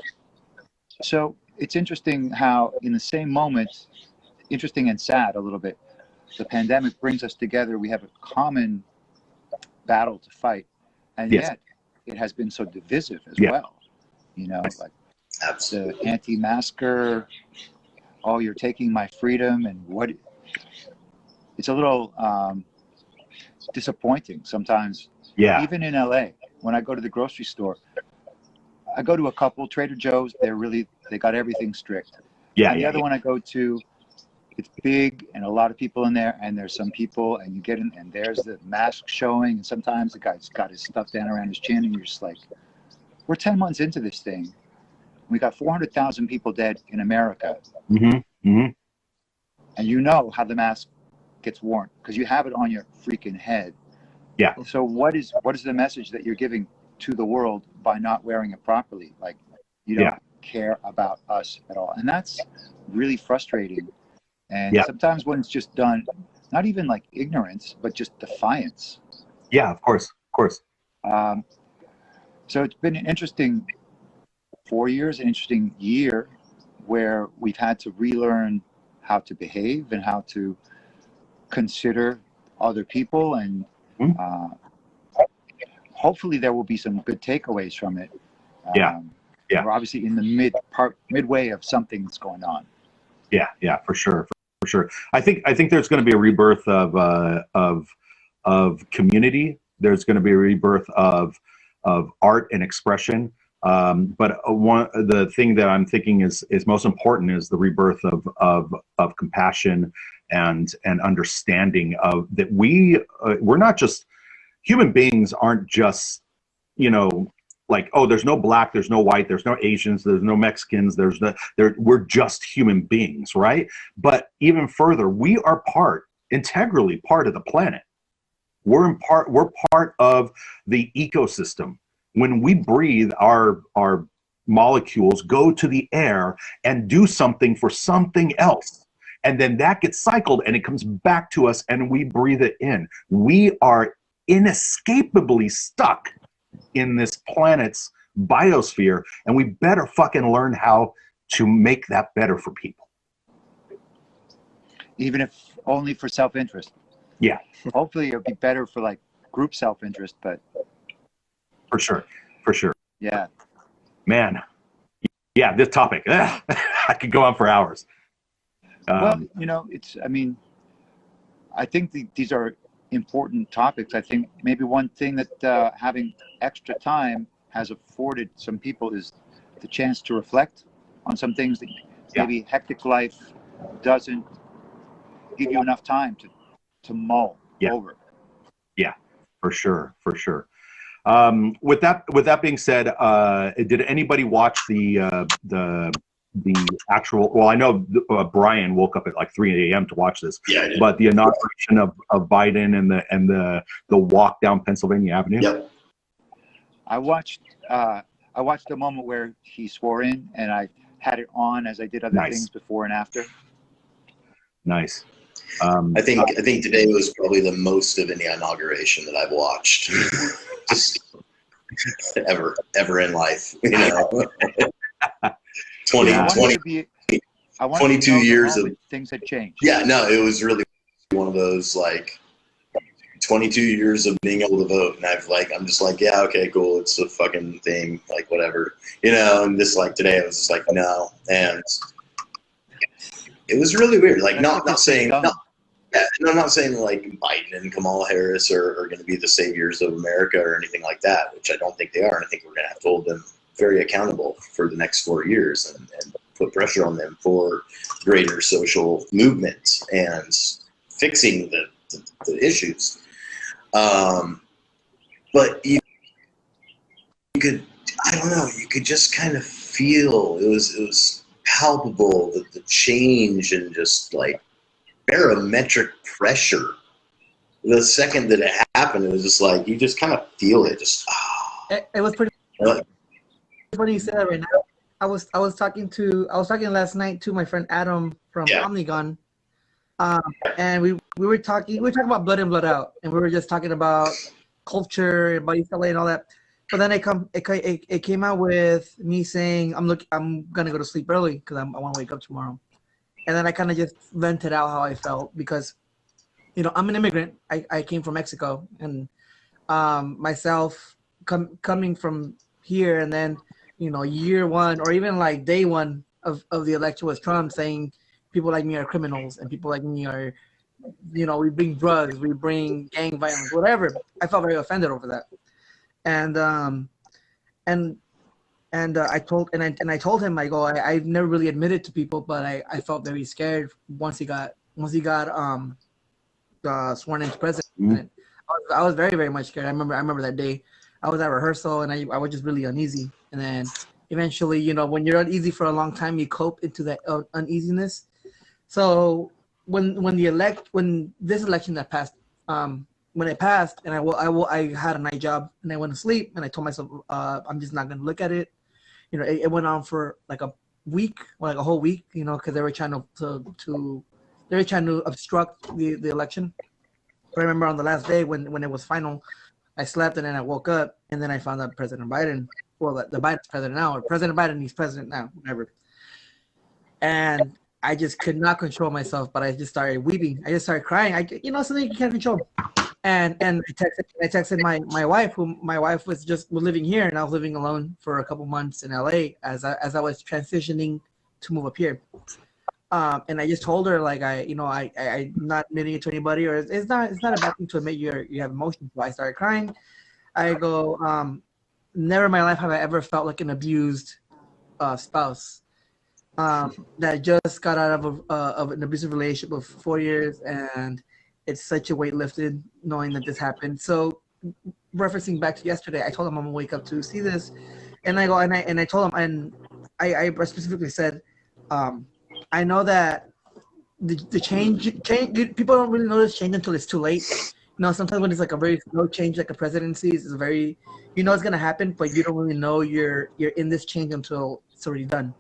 so it's interesting how in the same moment, interesting and sad a little bit, the pandemic brings us together. We have a common battle to fight, and yet it has been so divisive as well. You know, like the anti-masker, oh, you're taking my freedom, and what? It's a little disappointing sometimes. Yeah. Even in LA, when I go to the grocery store, I go to a couple, Trader Joe's. They got everything strict. Yeah. And the other one I go to, it's big and a lot of people in there, and there's some people, and you get in, and there's the mask showing, and sometimes the guy's got his stuff down around his chin, and you're just like, we're 10 months into this thing. We got 400,000 people dead in America. Mm-hmm. Mm-hmm. And you know how the mask gets worn because you have it on your freaking head. Yeah. So what is the message that you're giving to the world by not wearing it properly? Like, you don't care about us at all. And that's really frustrating. And sometimes when it's just done, not even like ignorance, but just defiance. Yeah, of course. So it's been an interesting 4 years, an interesting year where we've had to relearn how to behave and how to consider other people. And hopefully there will be some good takeaways from it. We're obviously in the midway of something that's going on. Yeah, for sure. I think there's going to be a rebirth of community. There's going to be a rebirth of art and expression. But the thing that I'm thinking is most important is the rebirth of compassion and understanding of that we're not just human beings. Aren't just like, oh, there's no black, there's no white, there's no Asians, there's no Mexicans, we're just human beings, right? But even further, we are integrally part of the planet. We're part of the ecosystem. When we breathe, our molecules go to the air and do something for something else. And then that gets cycled and it comes back to us and we breathe it in. We are inescapably stuck in this planet's biosphere, and we better fucking learn how to make that better for people. Even if only for self-interest. Yeah. Hopefully it'll be better for like group self-interest, but. For sure. Yeah. Man. Yeah, this topic, I could go on for hours. Well, I think these are important topics. I think maybe one thing that having extra time has afforded some people is the chance to reflect on some things that maybe hectic life doesn't give you enough time to mull over. Yeah, for sure. With that being said, did anybody watch the actual? Well, I know Brian woke up at like 3 a.m. to watch this. Yeah, I did. But the inauguration of Biden and the walk down Pennsylvania Avenue. Yep. I watched the moment where he swore in, and I had it on as I did other things before and after. Nice. I think today was probably the most of any inauguration that I've watched, just ever in life. You know, 22 years of things had changed. Yeah, no, it was really one of those like 22 years of being able to vote, and I'm just like, yeah, okay, cool, it's a fucking thing, like whatever, you know. And this like today, I was just like, no, and it was really weird. Like not saying I'm not saying like Biden and Kamala Harris are going to be the saviors of America or anything like that, which I don't think they are, and I think we're going to have to hold them very accountable for the next 4 years and put pressure on them for greater social movement and fixing the issues. But you could, I don't know, you could just kind of feel it was palpable, the change and just like barometric pressure. The second that it happened, it was just like you just kind of feel it. Just it was pretty funny you said that right now. I was talking last night to my friend Adam from Omnigon, and we were talking about Blood In Blood Out, and we were just talking about culture, about East LA and all that. But then it came out with me saying I'm gonna go to sleep early because I want to wake up tomorrow. And then I kind of just vented out how I felt because, you know, I'm an immigrant. I came from Mexico, and myself coming from here, and then, you know, year one or even like day one of the election was Trump saying people like me are criminals and people like me are, you know, we bring drugs, we bring gang violence, whatever. I felt very offended over that, and I told him, I go, I've never really admitted to people, but I felt very scared once he got sworn into president. Mm-hmm. I was very, very much scared. I remember that day. I was at rehearsal and I was just really uneasy. And then eventually, you know, when you're uneasy for a long time, you cope into that uneasiness. So when this election that passed, when it passed, and I had a night job and I went to sleep and I told myself I'm just not gonna look at it. You know, it went on for like a week, or like a whole week, you know, because they were trying to obstruct the election. But I remember on the last day when it was final, I slept and then I woke up and then I found out President Biden, well, the Biden's president now, or President Biden, he's president now, whatever. And I just could not control myself, but I just started weeping. I just started crying. Something you can't control. And I texted my wife, who my wife was living here, and I was living alone for a couple months in LA as I was transitioning to move up here. And I just told her, like, I'm not admitting it to anybody, or it's not a bad thing to admit you have emotions. So I started crying. I go, never in my life have I ever felt like an abused spouse that just got out of an abusive relationship of 4 years, and it's such a weight lifted knowing that this happened. So referencing back to yesterday, I told him I'm gonna wake up to see this, and I go and I told him, and I specifically said, I know that the change people don't really notice change until it's too late. You know, sometimes when it's like a very slow change, like a presidency, is very, you know, it's gonna happen, but you don't really know you're in this change until it's already done.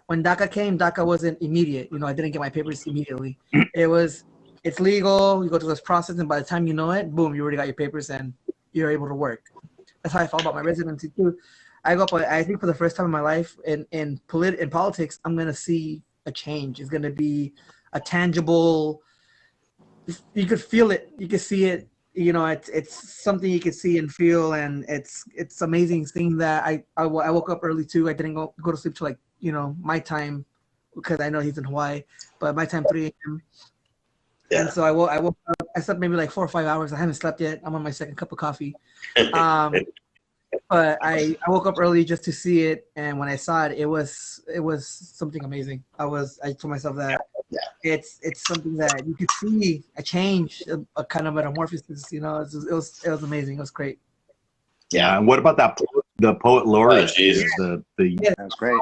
When DACA came, DACA wasn't immediate. You know, I didn't get my papers immediately. It's legal, you go through this process, and by the time you know it, boom, you already got your papers and you're able to work. That's how I felt about my residency too. I think for the first time in my life in politics, I'm gonna see a change. It's gonna be a tangible, you could feel it, you could see it, you know, it's something you could see and feel, and it's amazing thing that I woke up early too. I didn't go to sleep till, like, you know, my time, because I know he's in Hawaii, but my time 3 a.m. Yeah. And so I woke up, I slept maybe like 4 or 5 hours. I haven't slept yet. I'm on my second cup of coffee. But I woke up early just to see it, and when I saw it, it was something amazing. I told myself that it's something that you could see a change, a kind of metamorphosis. You know, it was amazing. It was great. Yeah, and what about the poet laureate? Oh, Jesus. That was great.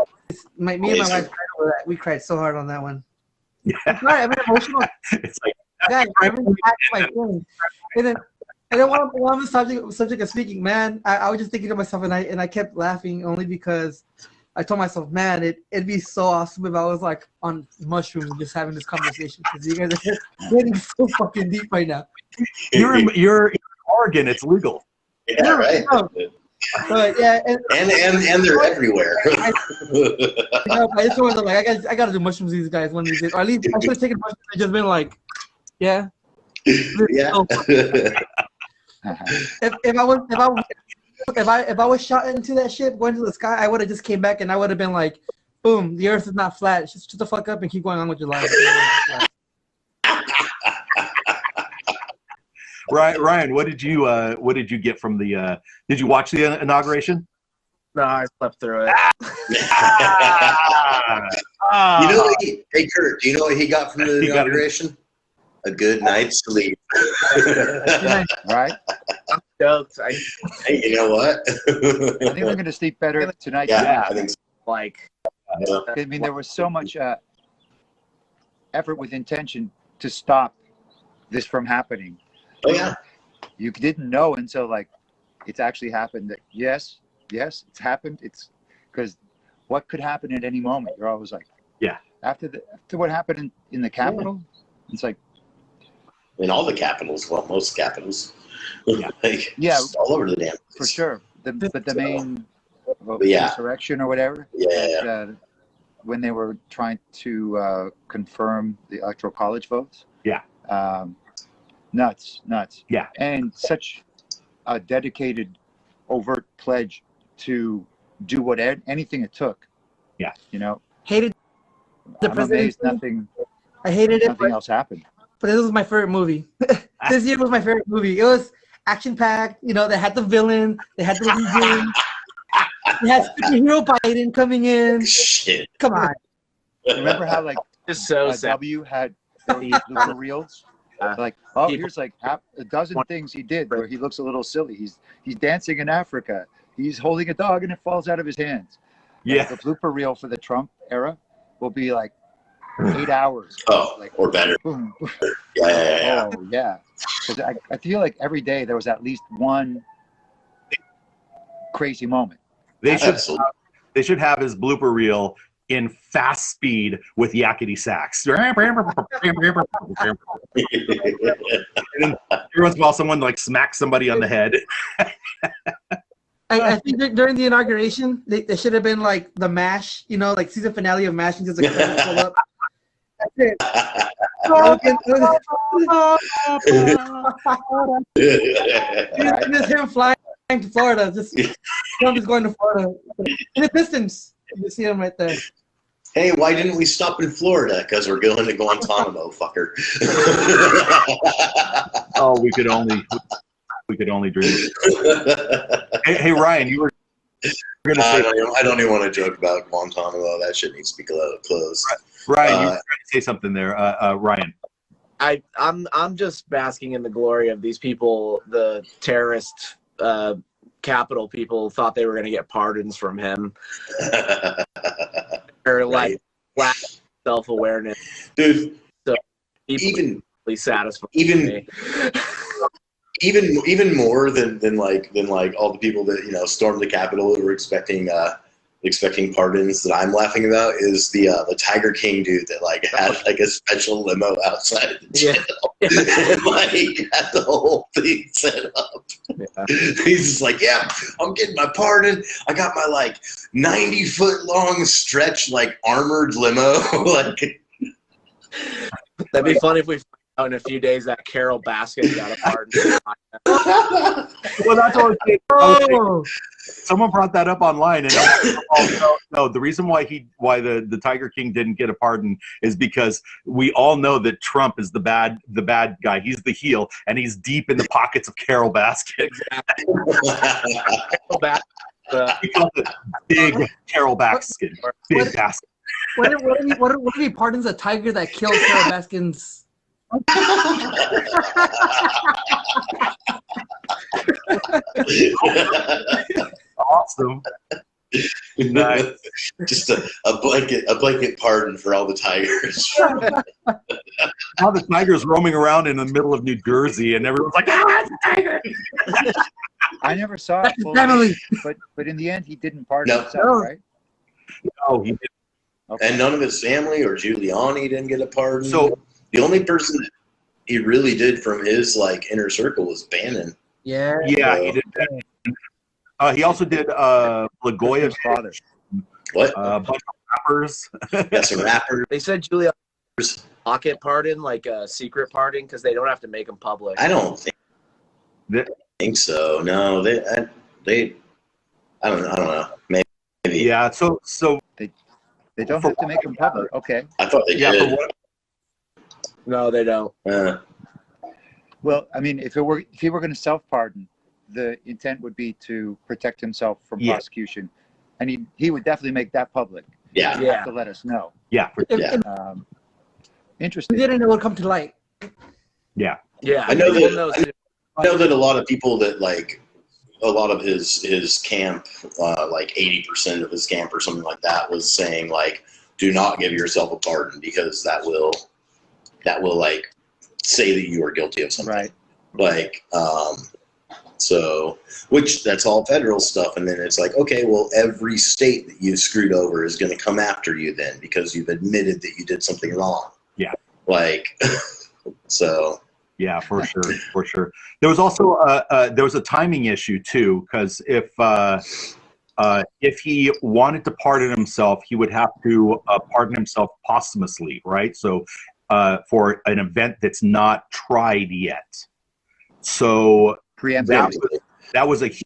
Me and my wife cried over that. We cried so hard on that one. Yeah. I'm emotional. It's like, guys, I really packed my phone. And then while on the subject of speaking, man, I was just thinking to myself, and I kept laughing only because I told myself, man, it'd be so awesome if I was like on mushrooms just having this conversation, because you guys are getting so fucking deep right now. You're in Oregon. It's legal. Yeah, right. But yeah, And they're everywhere. I just was like, I gotta do mushrooms with these guys one of these days. Or at least I should have taken mushrooms and just been like, yeah. Yeah. If I was shot into that ship going to the sky, I would have just came back and I would have been like, boom, the earth is not flat. Just shut the fuck up and keep going on with your life. Ryan, what did you get from the? Did you watch the inauguration? No, I slept through it. You know, hey Kurt, do you know what he got from the inauguration? A good night's sleep. Right? Jokes. Hey, you know what? I think I'm going to sleep better tonight. Yeah, I think so. Like, I mean, there was so much effort with intention to stop this from happening. Oh yeah. You didn't know until like it's actually happened. That yes, it's happened. It's because what could happen at any moment. You're always like, yeah. After what happened in the Capitol, it's like. In all the capitals, well, most capitals. Yeah. Like, Yeah. all over the damn place. For sure. But the main insurrection or whatever. Yeah. When they were trying to confirm the electoral college votes. Yeah. Nuts. Yeah. And such a dedicated, overt pledge to do anything it took. Yeah. You know. Hated the I'm president. amazed I hated it. Nothing else happened. But this was my favorite movie. This year was my favorite movie. It was action-packed. You know, they had the villain. They had the Legion. They had superhero Biden coming in. Shit. Come on. Remember how like just so sad. W had those little reels? Like, oh, here's like a dozen things he did where he looks a little silly. He's dancing in Africa. He's holding a dog and it falls out of his hands. Yeah. The blooper reel for the Trump era will be like 8 hours. Oh, like, or better. Boom. Yeah. Oh, yeah. Because I feel like every day there was at least one crazy moment. They should Absolutely. they should have his blooper reel in fast speed with yakety sax. And then every once in a while, someone like smacks somebody on the head. I think that during the inauguration, they should have been like the MASH, you know, like season finale of MASH, and just like pull up. That's it. And just him flying to Florida. Trump is going to Florida. In the distance, you see him right there. Hey, why didn't we stop in Florida? Because we're going to Guantanamo, fucker. Oh, we could only dream. Hey, Ryan, you were going to say. I don't even want to joke about Guantanamo. That shit needs to be closed. Ryan, you were trying to say something there. Ryan. I'm just basking in the glory of these people. The terrorist Capitol people thought they were going to get pardons from him. Or like lack of self-awareness. Dude, So even satisfying. Even more than all the people that stormed the Capitol who were expecting pardons that I'm laughing about is the Tiger King dude that had a special limo outside of the jail and had the whole thing set up. Yeah. He's just like, yeah, I'm getting my pardon. I got my 90-foot long stretch armored limo. That'd be funny if we find out in a few days that Carol Baskin got a pardon. Well, that's what I was saying. Someone brought that up online, and no. The reason why the Tiger King didn't get a pardon is because we all know that Trump is the bad guy. He's the heel, and he's deep in the pockets of Carol Baskin. He calls it Big Carol Baskin. Big Baskin. What if he pardons a tiger that killed Carol Baskin's? Awesome. Nice. Just a blanket pardon for all the tigers. now the tiger's roaming around in the middle of New Jersey, and everyone's like, "Ah, it's a tiger!" I never saw it fully, Family. but in the end, he didn't pardon No. himself, No. right? Oh, he did. Okay. And none of his family or Giuliani didn't get a pardon. So the only person that he really did from his like inner circle was Bannon. Yeah. yeah, he did that. He also did Lagoya, His father. What? a bunch of rappers. Yeah, some rappers. They said Julia pocket pardon, like a secret pardon, because they don't have to make them public. I don't think so. No, they. I don't know. Maybe. Yeah, so They don't have to make him public. Okay. I thought they yeah, did. for what, No, they don't. Well, I mean, if he were going to self-pardon, the intent would be to protect himself from Yeah. prosecution, and he would definitely make that public. Yeah. He'd Yeah. have to let us know. yeah, If Interesting. we didn't, it would come to light. yeah. Yeah, I know everyone that- knows I know that a lot of people that like a lot of his camp, like 80% of his camp or something like that, was saying like, do not give yourself a pardon because that will like say that you are guilty of something. Right. Like, so, which that's all federal stuff. And then it's like, okay, well, every state that you've screwed over is going to come after you then because you've admitted that you did something wrong. Yeah. Like, so. Yeah, for sure. There was also there was a timing issue too, because if he wanted to pardon himself, he would have to pardon himself posthumously, right? So for an event that's not tried yet. So Preemptive. that was a huge,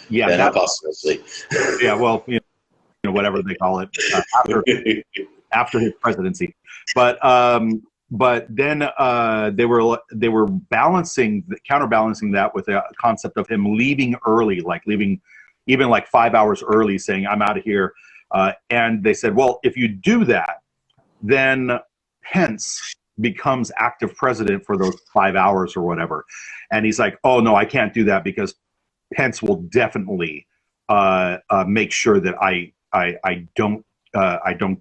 yeah, Yeah, that, posthumously. yeah. Well, you know, whatever they call it after his presidency, but then they were counterbalancing that with a concept of him leaving early, like leaving even like 5 hours early, saying I'm out of here. And they said, well, if you do that, then Pence becomes active president for those 5 hours or whatever. And he's like, oh no, I can't do that because Pence will definitely make sure that I don't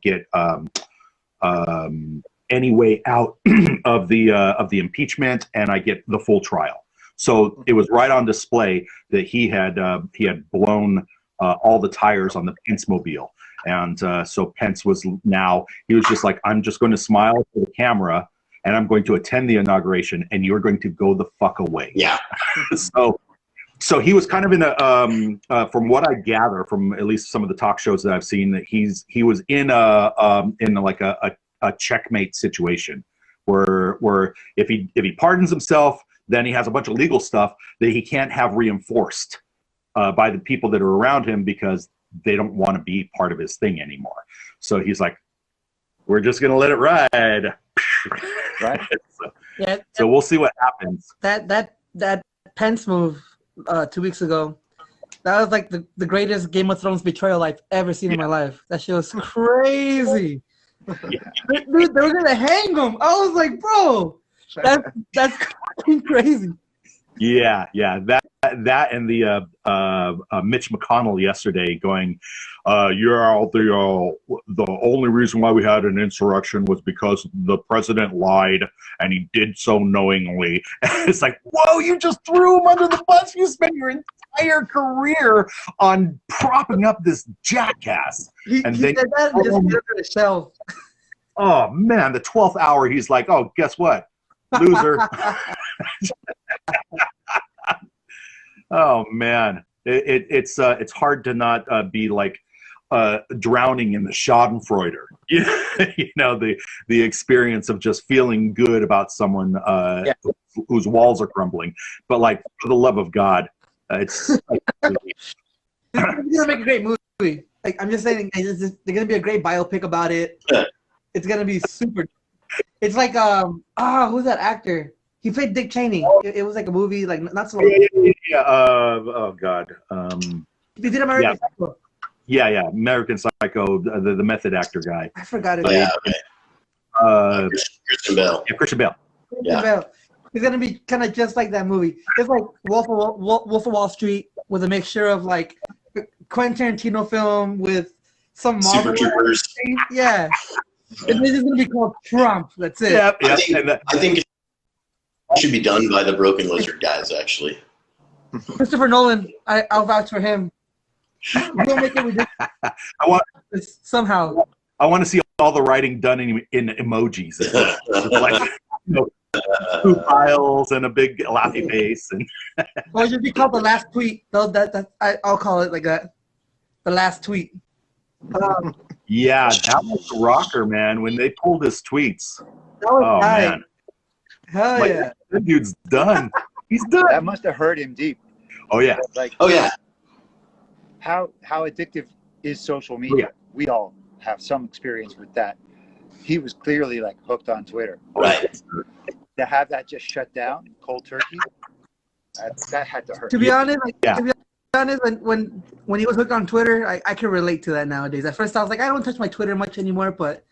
get any way out of the impeachment, and I get the full trial. So it was right on display that he had blown all the tires on the Pence mobile, and so Pence was just like, I'm just going to smile to the camera, and I'm going to attend the inauguration, and you're going to go the fuck away. Yeah. So he was kind of in a, from what I gather from at least some of the talk shows that I've seen, that he was in a checkmate situation where if he pardons himself, then he has a bunch of legal stuff that he can't have reinforced by the people that are around him because they don't want to be part of his thing anymore. So he's like, we're just going to let it ride. Right. Yeah. So we'll see what happens. That Pence move 2 weeks ago, that was like the greatest Game of Thrones betrayal I've ever seen in my life. That shit was crazy. Yeah. Dude, they were gonna hang him. I was like, bro, that's fucking crazy. Yeah. That and the Mitch McConnell yesterday going, the only reason why we had an insurrection was because the president lied, and he did so knowingly. It's like, whoa, you just threw him under the bus. You spent your entire career on propping up this jackass. He And said then- that and just put it on the shelf. Oh man, the 12th hour, he's like, oh, guess what, loser. Oh man, it's hard to not be like drowning in the Schadenfreude. You know, the experience of just feeling good about someone whose walls are crumbling. But like, for the love of God, it's like, It's gonna make a great movie. Like, I'm just saying, they're gonna be a great biopic about it. It's gonna be super. It's like who's that actor? He played Dick Cheney. It was like a movie, like not so long. yeah. Oh God. They did American Psycho. Yeah. American Psycho, the method actor guy. I forgot it. Oh, yeah. Okay. Christian Bale. Yeah, Christian Bale. Yeah. It's gonna be kind of just like that movie. It's like Wolf of Wall Street with a mixture of like Quentin Tarantino film with some Super Marvel. Troopers. Yeah. It's just gonna be called Trump. That's it. Yeah, I yeah. think it should be done by the Broken Lizard guys, actually. Christopher Nolan, I'll vouch for him. We'll make it ridiculous somehow. I want to see all the writing done in emojis, like two piles and a big laughy face, and Or just be called the last tweet. I'll call it like that. The last tweet. yeah, that was a rocker, man. When they pulled his tweets, That was oh nice. man, Hell like, yeah. that dude's done. He's done. That must have hurt him deep. Oh yeah, Like, Oh yeah, how addictive is social media? Yeah. We all have some experience with that. He was clearly like hooked on Twitter. right. To have that just shut down, cold turkey, that had to hurt. To be honest, Yeah. when he was hooked on Twitter, I can relate to that nowadays. At first, I was like, I don't touch my Twitter much anymore, but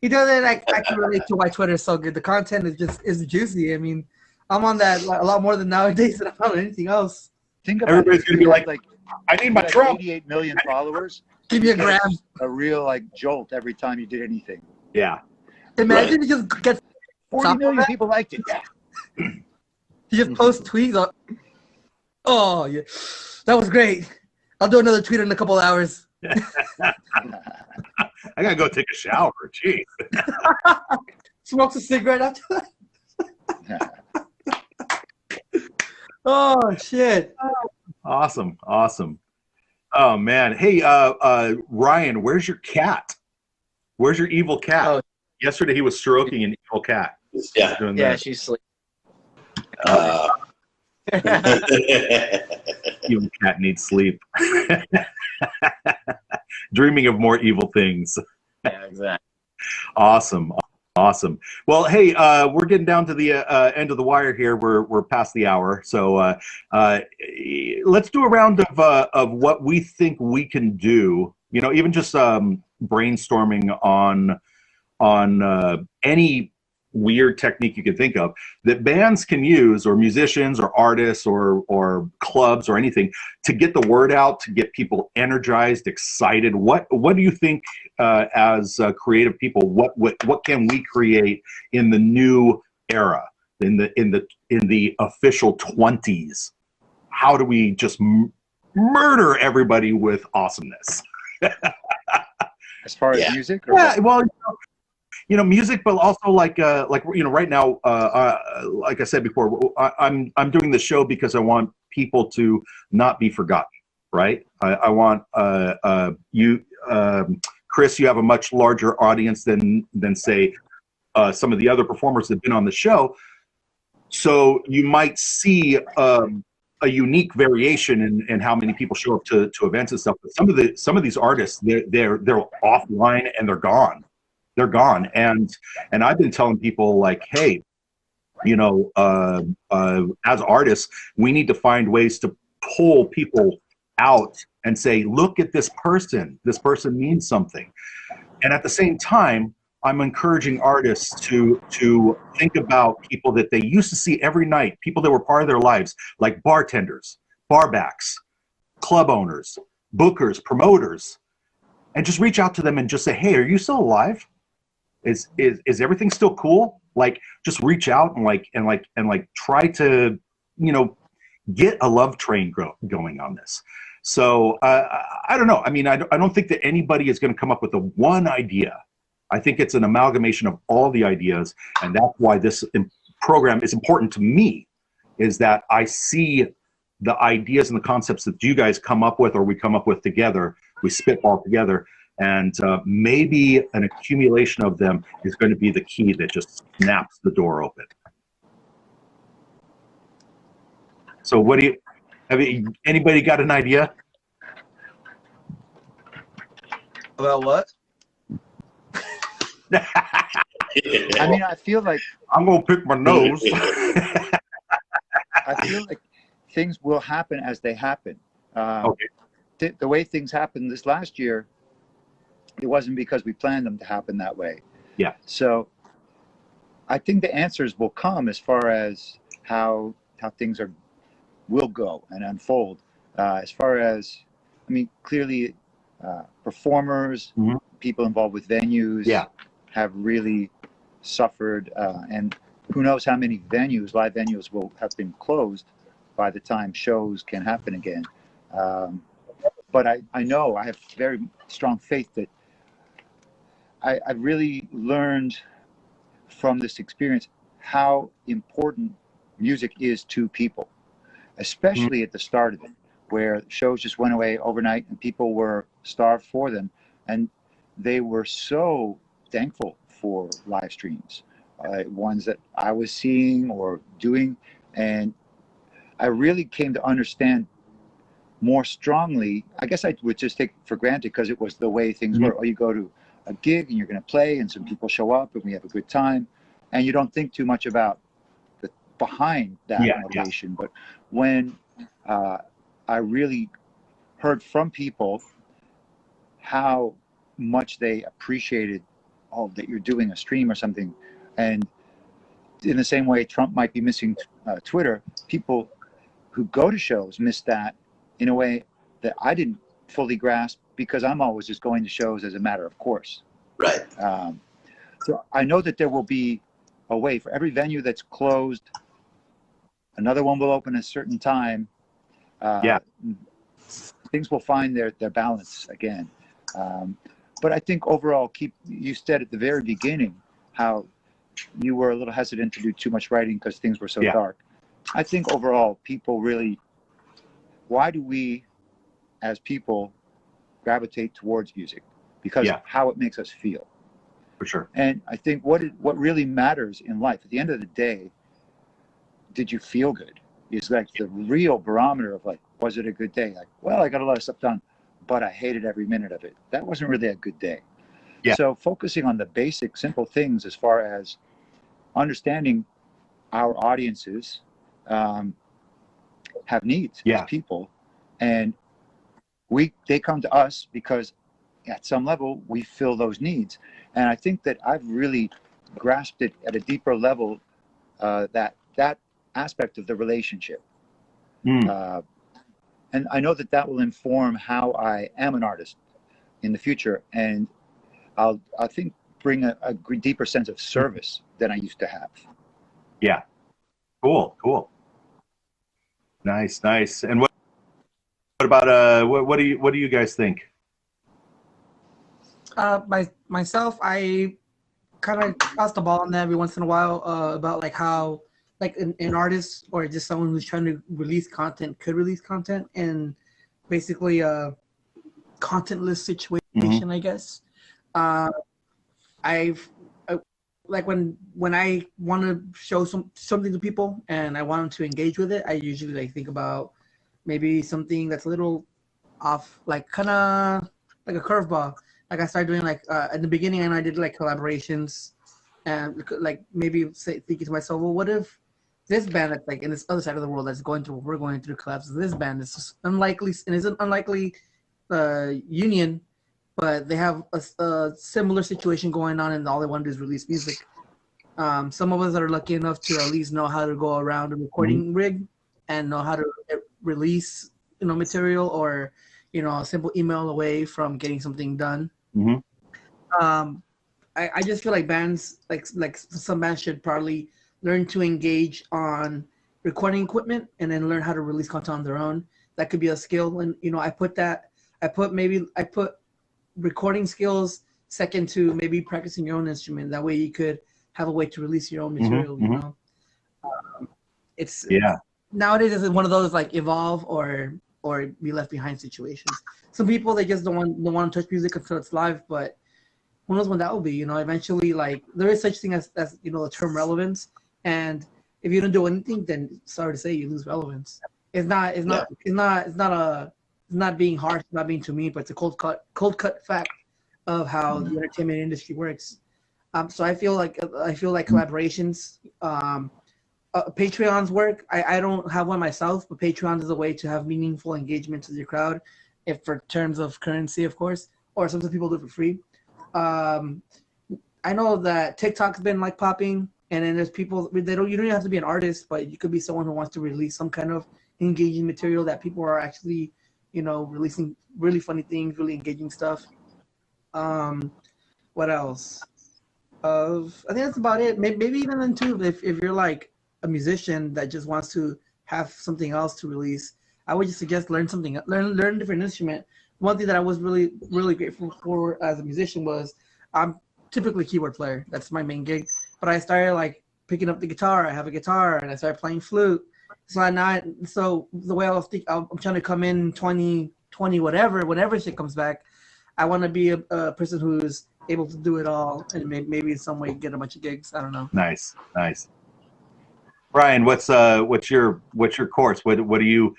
he does it. I can relate to why Twitter is so good. The content is juicy. I mean, I'm on that a lot more than nowadays than I'm on anything else. Think about Everybody's it. gonna be You like, had, I need my you had Trump. 88 million followers. Give me a gram. A real like jolt every time you did anything. Yeah, Imagine he just gets 40 million people liked it. he just posts tweets. Oh yeah, that was great. I'll do another tweet in a couple hours. I gotta go take a shower. Jeez. Smokes a cigarette after that. Oh shit. Awesome. Oh man. Hey, Ryan, where's your cat? Where's your evil cat? Oh. Yesterday he was stroking an evil cat. Yeah. Doing Yeah, that. she's sleeping. Evil cat needs sleep. Dreaming of more evil things. Yeah, exactly. Awesome. Well, hey, we're getting down to the end of the wire here. We're past the hour, so let's do a round of what we think we can do. You know, even just brainstorming on any weird technique you can think of that bands can use, or musicians, or artists, or clubs, or anything to get the word out, to get people energized, excited. What do you think as creative people? What can we create in the new era, in the official 20s? How do we just murder everybody with awesomeness? As far as Yeah. music? Or Yeah, what? well, music, but also like right now, like I said before, I'm doing the show because I want people to not be forgotten, right? I want you, Chris, you have a much larger audience than say some of the other performers that have been on the show, so you might see a unique variation in how many people show up to events and stuff. But some of these artists, they're offline and they're gone. They're gone, and I've been telling people like, hey, you know, as artists, we need to find ways to pull people out and say, look at this person. This person means something. And at the same time, I'm encouraging artists to think about people that they used to see every night, people that were part of their lives, like bartenders, barbacks, club owners, bookers, promoters, and just reach out to them and just say, hey, are you still alive? Is everything still cool? Like, just reach out and try to, you know, get a love train going on this. So I don't know. I mean, I don't think that anybody is going to come up with a one idea. I think it's an amalgamation of all the ideas, and that's why this program is important to me, is that I see the ideas and the concepts that you guys come up with, or we come up with together, we spitball together, and maybe an accumulation of them is going to be the key that just snaps the door open. So what do you, anybody got an idea? About what? I mean, I feel like I'm going to pick my nose. I feel like things will happen as they happen. Okay. The way things happened this last year, it wasn't because we planned them to happen that way. Yeah. So I think the answers will come as far as how things will go and unfold. As far as, I mean, clearly performers, Mhm. people involved with venues, Yeah. have really suffered, and who knows how many live venues will have been closed by the time shows can happen again. But I know, I have very strong faith that I really learned from this experience how important music is to people, especially at the start of it, where shows just went away overnight and people were starved for them. And they were so thankful for live streams, ones that I was seeing or doing. And I really came to understand more strongly. I guess I would just take it for granted because it was the way things were. Oh, you go to a gig and you're going to play and some people show up and we have a good time. And you don't think too much about the behind that motivation. But when I really heard from people how much they appreciated, that you're doing a stream or something, and in the same way Trump might be missing Twitter, people who go to shows miss that in a way that I didn't fully grasp, because I'm always just going to shows as a matter of course. Right. So I know that there will be a way for every venue that's closed, another one will open at a certain time. Things will find their balance again. But I think overall, you said at the very beginning how you were a little hesitant to do too much writing because things were so dark. I think overall, people really, why do we as people gravitate towards music? Because of how it makes us feel. For sure. And I think what really matters in life, at the end of the day, did you feel good? Is like the real barometer of like, was it a good day? Like, well, I got a lot of stuff done, but I hated every minute of it. That wasn't really a good day. Yeah. So focusing on the basic, simple things as far as understanding our audiences have needs as people, and they come to us because at some level we fill those needs. And I think that I've really grasped it at a deeper level, that aspect of the relationship. And I know that will inform how I am an artist in the future. And I think bring a deeper sense of service than I used to have. Yeah. Cool. Nice. And what about what do you guys think? Myself, I kind of pass the ball on that every once in a while, about like how like an artist or just someone who's trying to release content could release content in basically a contentless situation, I guess. Like when I want to show something to people and I want them to engage with it, I usually like think about maybe something that's a little off, like kind of like a curveball. Like I started doing like at the beginning, and I did like collaborations, and like maybe thinking to myself, well, what if this band that's like in this other side of the world that's going through what we're going through collapses? This band is just unlikely and is an unlikely union, but they have a similar situation going on, and all they want to do is release music. Some of us are lucky enough to at least know how to go around a recording rig and know how to release, material, or, a simple email away from getting something done. I just feel like bands, like some bands should probably learn to engage on recording equipment and then learn how to release content on their own. That could be a skill. And, I put recording skills second to maybe practicing your own instrument. That way you could have a way to release your own material, It's nowadays it's one of those like evolve or be left behind situations. Some people, they just don't want to touch music until it's live, but who knows when that will be, eventually, like there is such thing as the term relevance. And if you don't do anything, then sorry to say, you lose relevance. It's not being harsh, not being too mean, but it's a cold cut fact of how the entertainment industry works. So I feel like collaborations, Patreons work. I don't have one myself, but Patreon is a way to have meaningful engagement with your crowd, if for terms of currency, of course, or sometimes people do it for free. I know that TikTok's been like popping, and then there's people, you don't even have to be an artist, but you could be someone who wants to release some kind of engaging material that people are actually, releasing really funny things, really engaging stuff. What else? I think that's about it. Maybe even then too, if you're like a musician that just wants to have something else to release, I would just suggest learn a different instrument. One thing that I was really grateful for as a musician was I'm typically a keyboard player. That's my main gig. But I started like picking up the guitar. I have a guitar, and I started playing flute. So the way I was thinking, I'm trying to come in 2020, whenever shit comes back. I want to be a person who's able to do it all, and maybe in some way get a bunch of gigs. I don't know. Nice. Brian, what's your course? What are you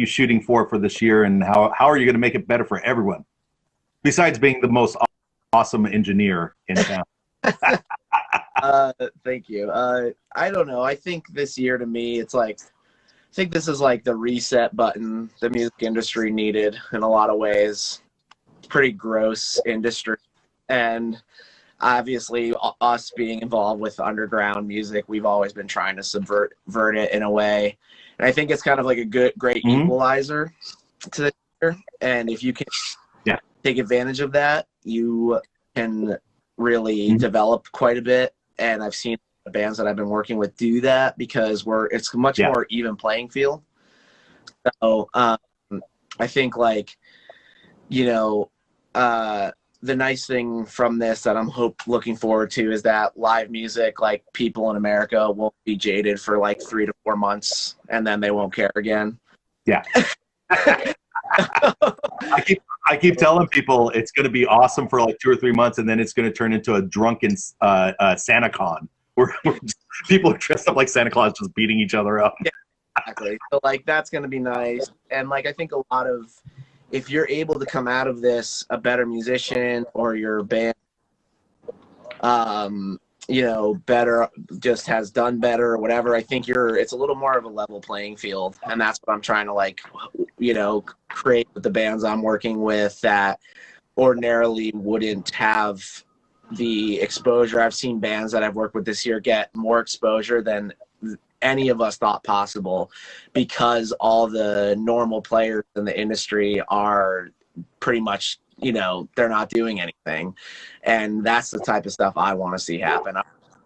shooting for this year, and how are you going to make it better for everyone? Besides being the most awesome engineer in town. Thank you. I don't know. I think this year to me, it's like, I think this is like the reset button the music industry needed in a lot of ways. It's pretty gross industry. And obviously us being involved with underground music, we've always been trying to subvert it in a way. And I think it's kind of like a great equalizer to the year. And if you can take advantage of that, you can really develop quite a bit. And I've seen the bands that I've been working with do that because it's a much more even playing field. So I think like, the nice thing from this that I'm looking forward to is that live music, like people in America won't be jaded for like 3 to 4 months and then they won't care again. Yeah. I keep telling people it's going to be awesome for like 2 or 3 months, and then it's going to turn into a drunken Santa con where people are dressed up like Santa Claus just beating each other up. Yeah, exactly. So like that's going to be nice. And like I think a lot of, if you're able to come out of this a better musician, or your band better, just has done better or whatever, I think it's a little more of a level playing field. And that's what I'm trying to like, create with the bands I'm working with that ordinarily wouldn't have the exposure. I've seen bands that I've worked with this year get more exposure than any of us thought possible, because all the normal players in the industry are pretty much, they're not doing anything. And that's the type of stuff I want to see happen.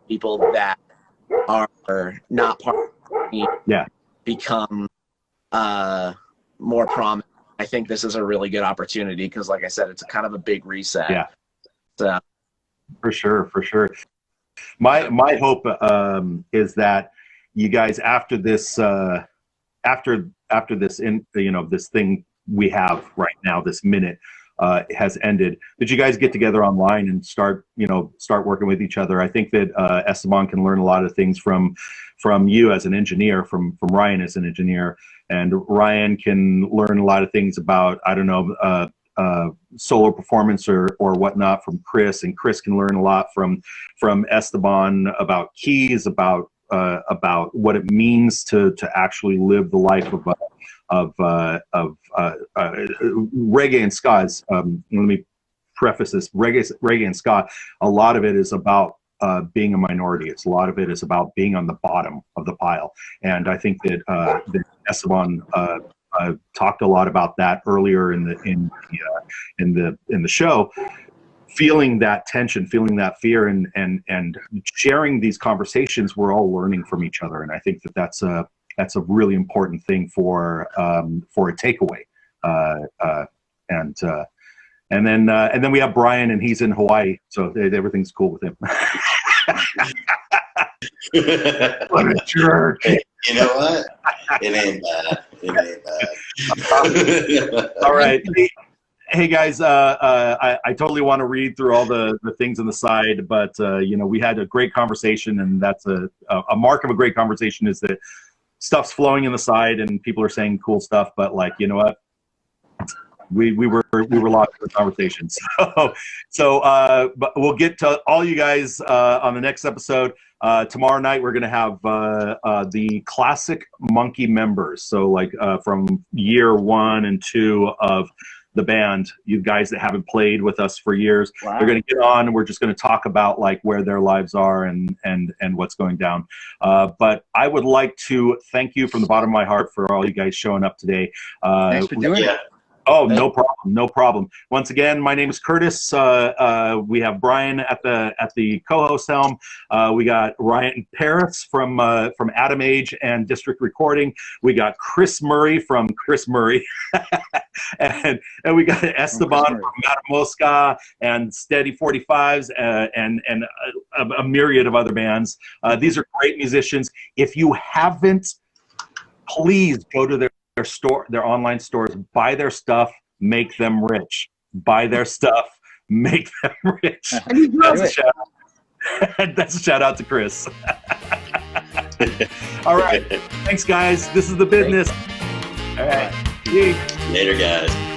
People that are not part of the team become more prominent. I think this is a really good opportunity because, like I said, it's kind of a big reset. Yeah. So. For sure. My hope is that you guys, after this, this thing we have right now, this minute has ended, that you guys get together online and start working with each other. I think that Esteban can learn a lot of things from you as an engineer, from Ryan as an engineer, and Ryan can learn a lot of things about, solo performance or whatnot from Chris, and Chris can learn a lot from Esteban about keys, about what it means to actually live the life of reggae and ska. Let me preface this: reggae and ska, a lot of it is about being a minority. A lot of it is about being on the bottom of the pile, and I think that Esteban talked a lot about that earlier in the show. Feeling that tension, feeling that fear, and sharing these conversations, we're all learning from each other, and I think that that's a really important thing for a takeaway. And then we have Brian, and he's in Hawaii, so everything's cool with him. What a jerk! Hey, you know what? It ain't bad. All right. Hey guys, I totally want to read through all the things on the side, but we had a great conversation, and that's a mark of a great conversation is that stuff's flowing in the side and people are saying cool stuff, but like, you know what? We were locked in the conversation. But we'll get to all you guys on the next episode. Tomorrow night we're going to have the classic Monkey members. So like from year 1 and 2 of the band, you guys that haven't played with us for years. Wow. They're going to get on, and we're just going to talk about like where their lives are and what's going down. But I would like to thank you from the bottom of my heart for all you guys showing up today. Thanks for doing it. Oh, no problem, no problem. Once again, my name is Curtis. We have Brian at the co-host helm. We got Ryan Perras from Atom Age and District Recording. We got Chris Murray from Chris Murray, and we got Esteban from Matamoska and Steady 45s and a myriad of other bands. These are great musicians. If you haven't, please go to their store, their online stores, buy their stuff, make them rich. Buy their stuff, make them rich. That's a shout out. That's a shout out to Chris. All right. Thanks, guys. This is the Bidness. All right. Later, guys.